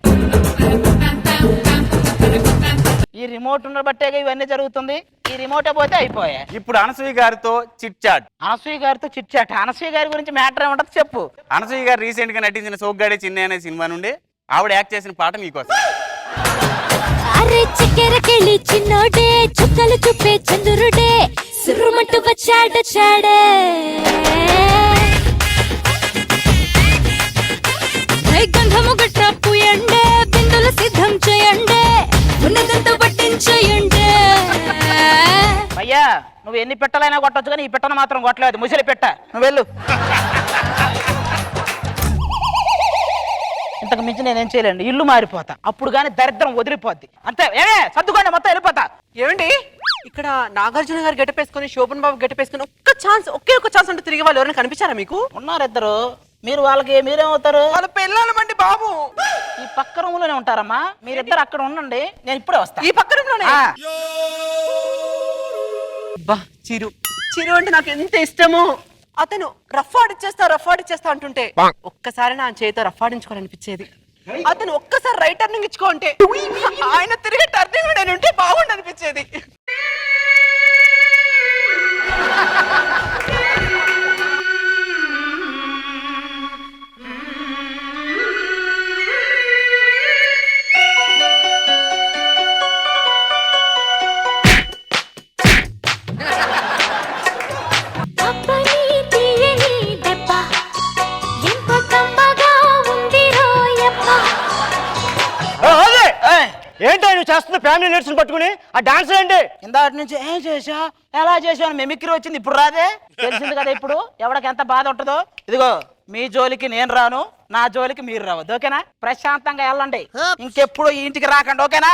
ఈ రిమోట్ ఉండబట్టేగా ఇవన్నీ జరుగుతుంది. ఈ రిమోటే పోతే అయిపోయా. ఇప్పుడు అనసూయ గారితో చిట్ చాట్. అనసూయ గారితో చిట్ చాట్. అనసూయ గారి గురించి మ్యాటర్ ఏమంటది చెప్పు. అనసూయ గారు రీసెంట్ గా నటించిన సోగ్గాడే చిన్న అనే సినిమా నుండి ఆవిడ యాక్ట్ చేసిన పాట మీకోసం. అరే చక్కెరకెళ్ళి చిన్నోడే చుక్కలు చూపే చంద్రుడే సురుమంటూ వచ్చాడే గంధము గట్ట పూయండే బిందులు సిద్ధం చేయండే ఉన్నదంతా పట్టించేయండే. అయ్యా నువ్వు ఎన్ని పెట్టలైనా కొట్టొచ్చు కానీ ఈ పెట్టను మాత్రం కొట్టలేదు. ముసలి పెట్ట నువ్వు వెళ్ళు. ఇంతకు మించి నేనేం చేయలేండి. ఇల్లు మారిపోతా అప్పుడు కానీ దరిద్రం వదిలిపోద్ది. అంతే ఏమే సర్దుకోండి మొత్తం వెళ్ళిపోతా. ఏమండి ఇక్కడ నాగార్జున గారు గెటపేసుకొని శోభన్ బాబు గెటపేసుకొని ఒకే ఒక ఛాన్స్ అంటూ తిరిగి వాళ్ళు ఎవరైనా కనిపించారా మీకు? ఉన్నారు ఇద్దరు. మీరు వాళ్ళకి మీరేమవుతారు? వాళ్ళ పెళ్ళాలమండి బాబు. ఈ పక్క రూమ్ లోనే ఉంటారమ్మా. మీరిద్దరు అక్కడ ఉండండి, నేను ఇప్పుడే వస్తా. ఈ పక్క రూమ్ లోనే? చిరు అంటే నాకు ఎంత ఇష్టమో. అతను రఫ్ ఆడిచ్చేస్తా అంటుంటే ఒక్కసారి నా చేతితో రఫ్ ఆడించుకోవాలనిపించేది. అతను ఒక్కసారి రైట్ టర్నింగ్ ఇచ్చుకో అంటే ఆయన తిరిగి టర్నింగ్ నేను ఉంటే బాగుండి అనిపించేది. ఏంటో నువ్వు చేస్తున్న ఫ్యామిలీ లీడ్స్ పట్టుకుని ఆ డాన్స్ ఏంటి? ఇందాటి నుంచి ఏం చేసా ఎలా చేసావు మిమిక్రీ వచ్చింది ఇప్పుడు రాదే. తెలిసింది కదా ఇప్పుడు ఎవరికి ఎంత బాధ ఉంటుందో. ఇదిగో మీ జోలికి నేను రాను, నా జోలికి మీరు రావద్దు. ఓకేనా? ప్రశాంతంగా వెళ్ళండి, ఇంకెప్పుడు ఈ ఇంటికి రాకండి. ఓకేనా?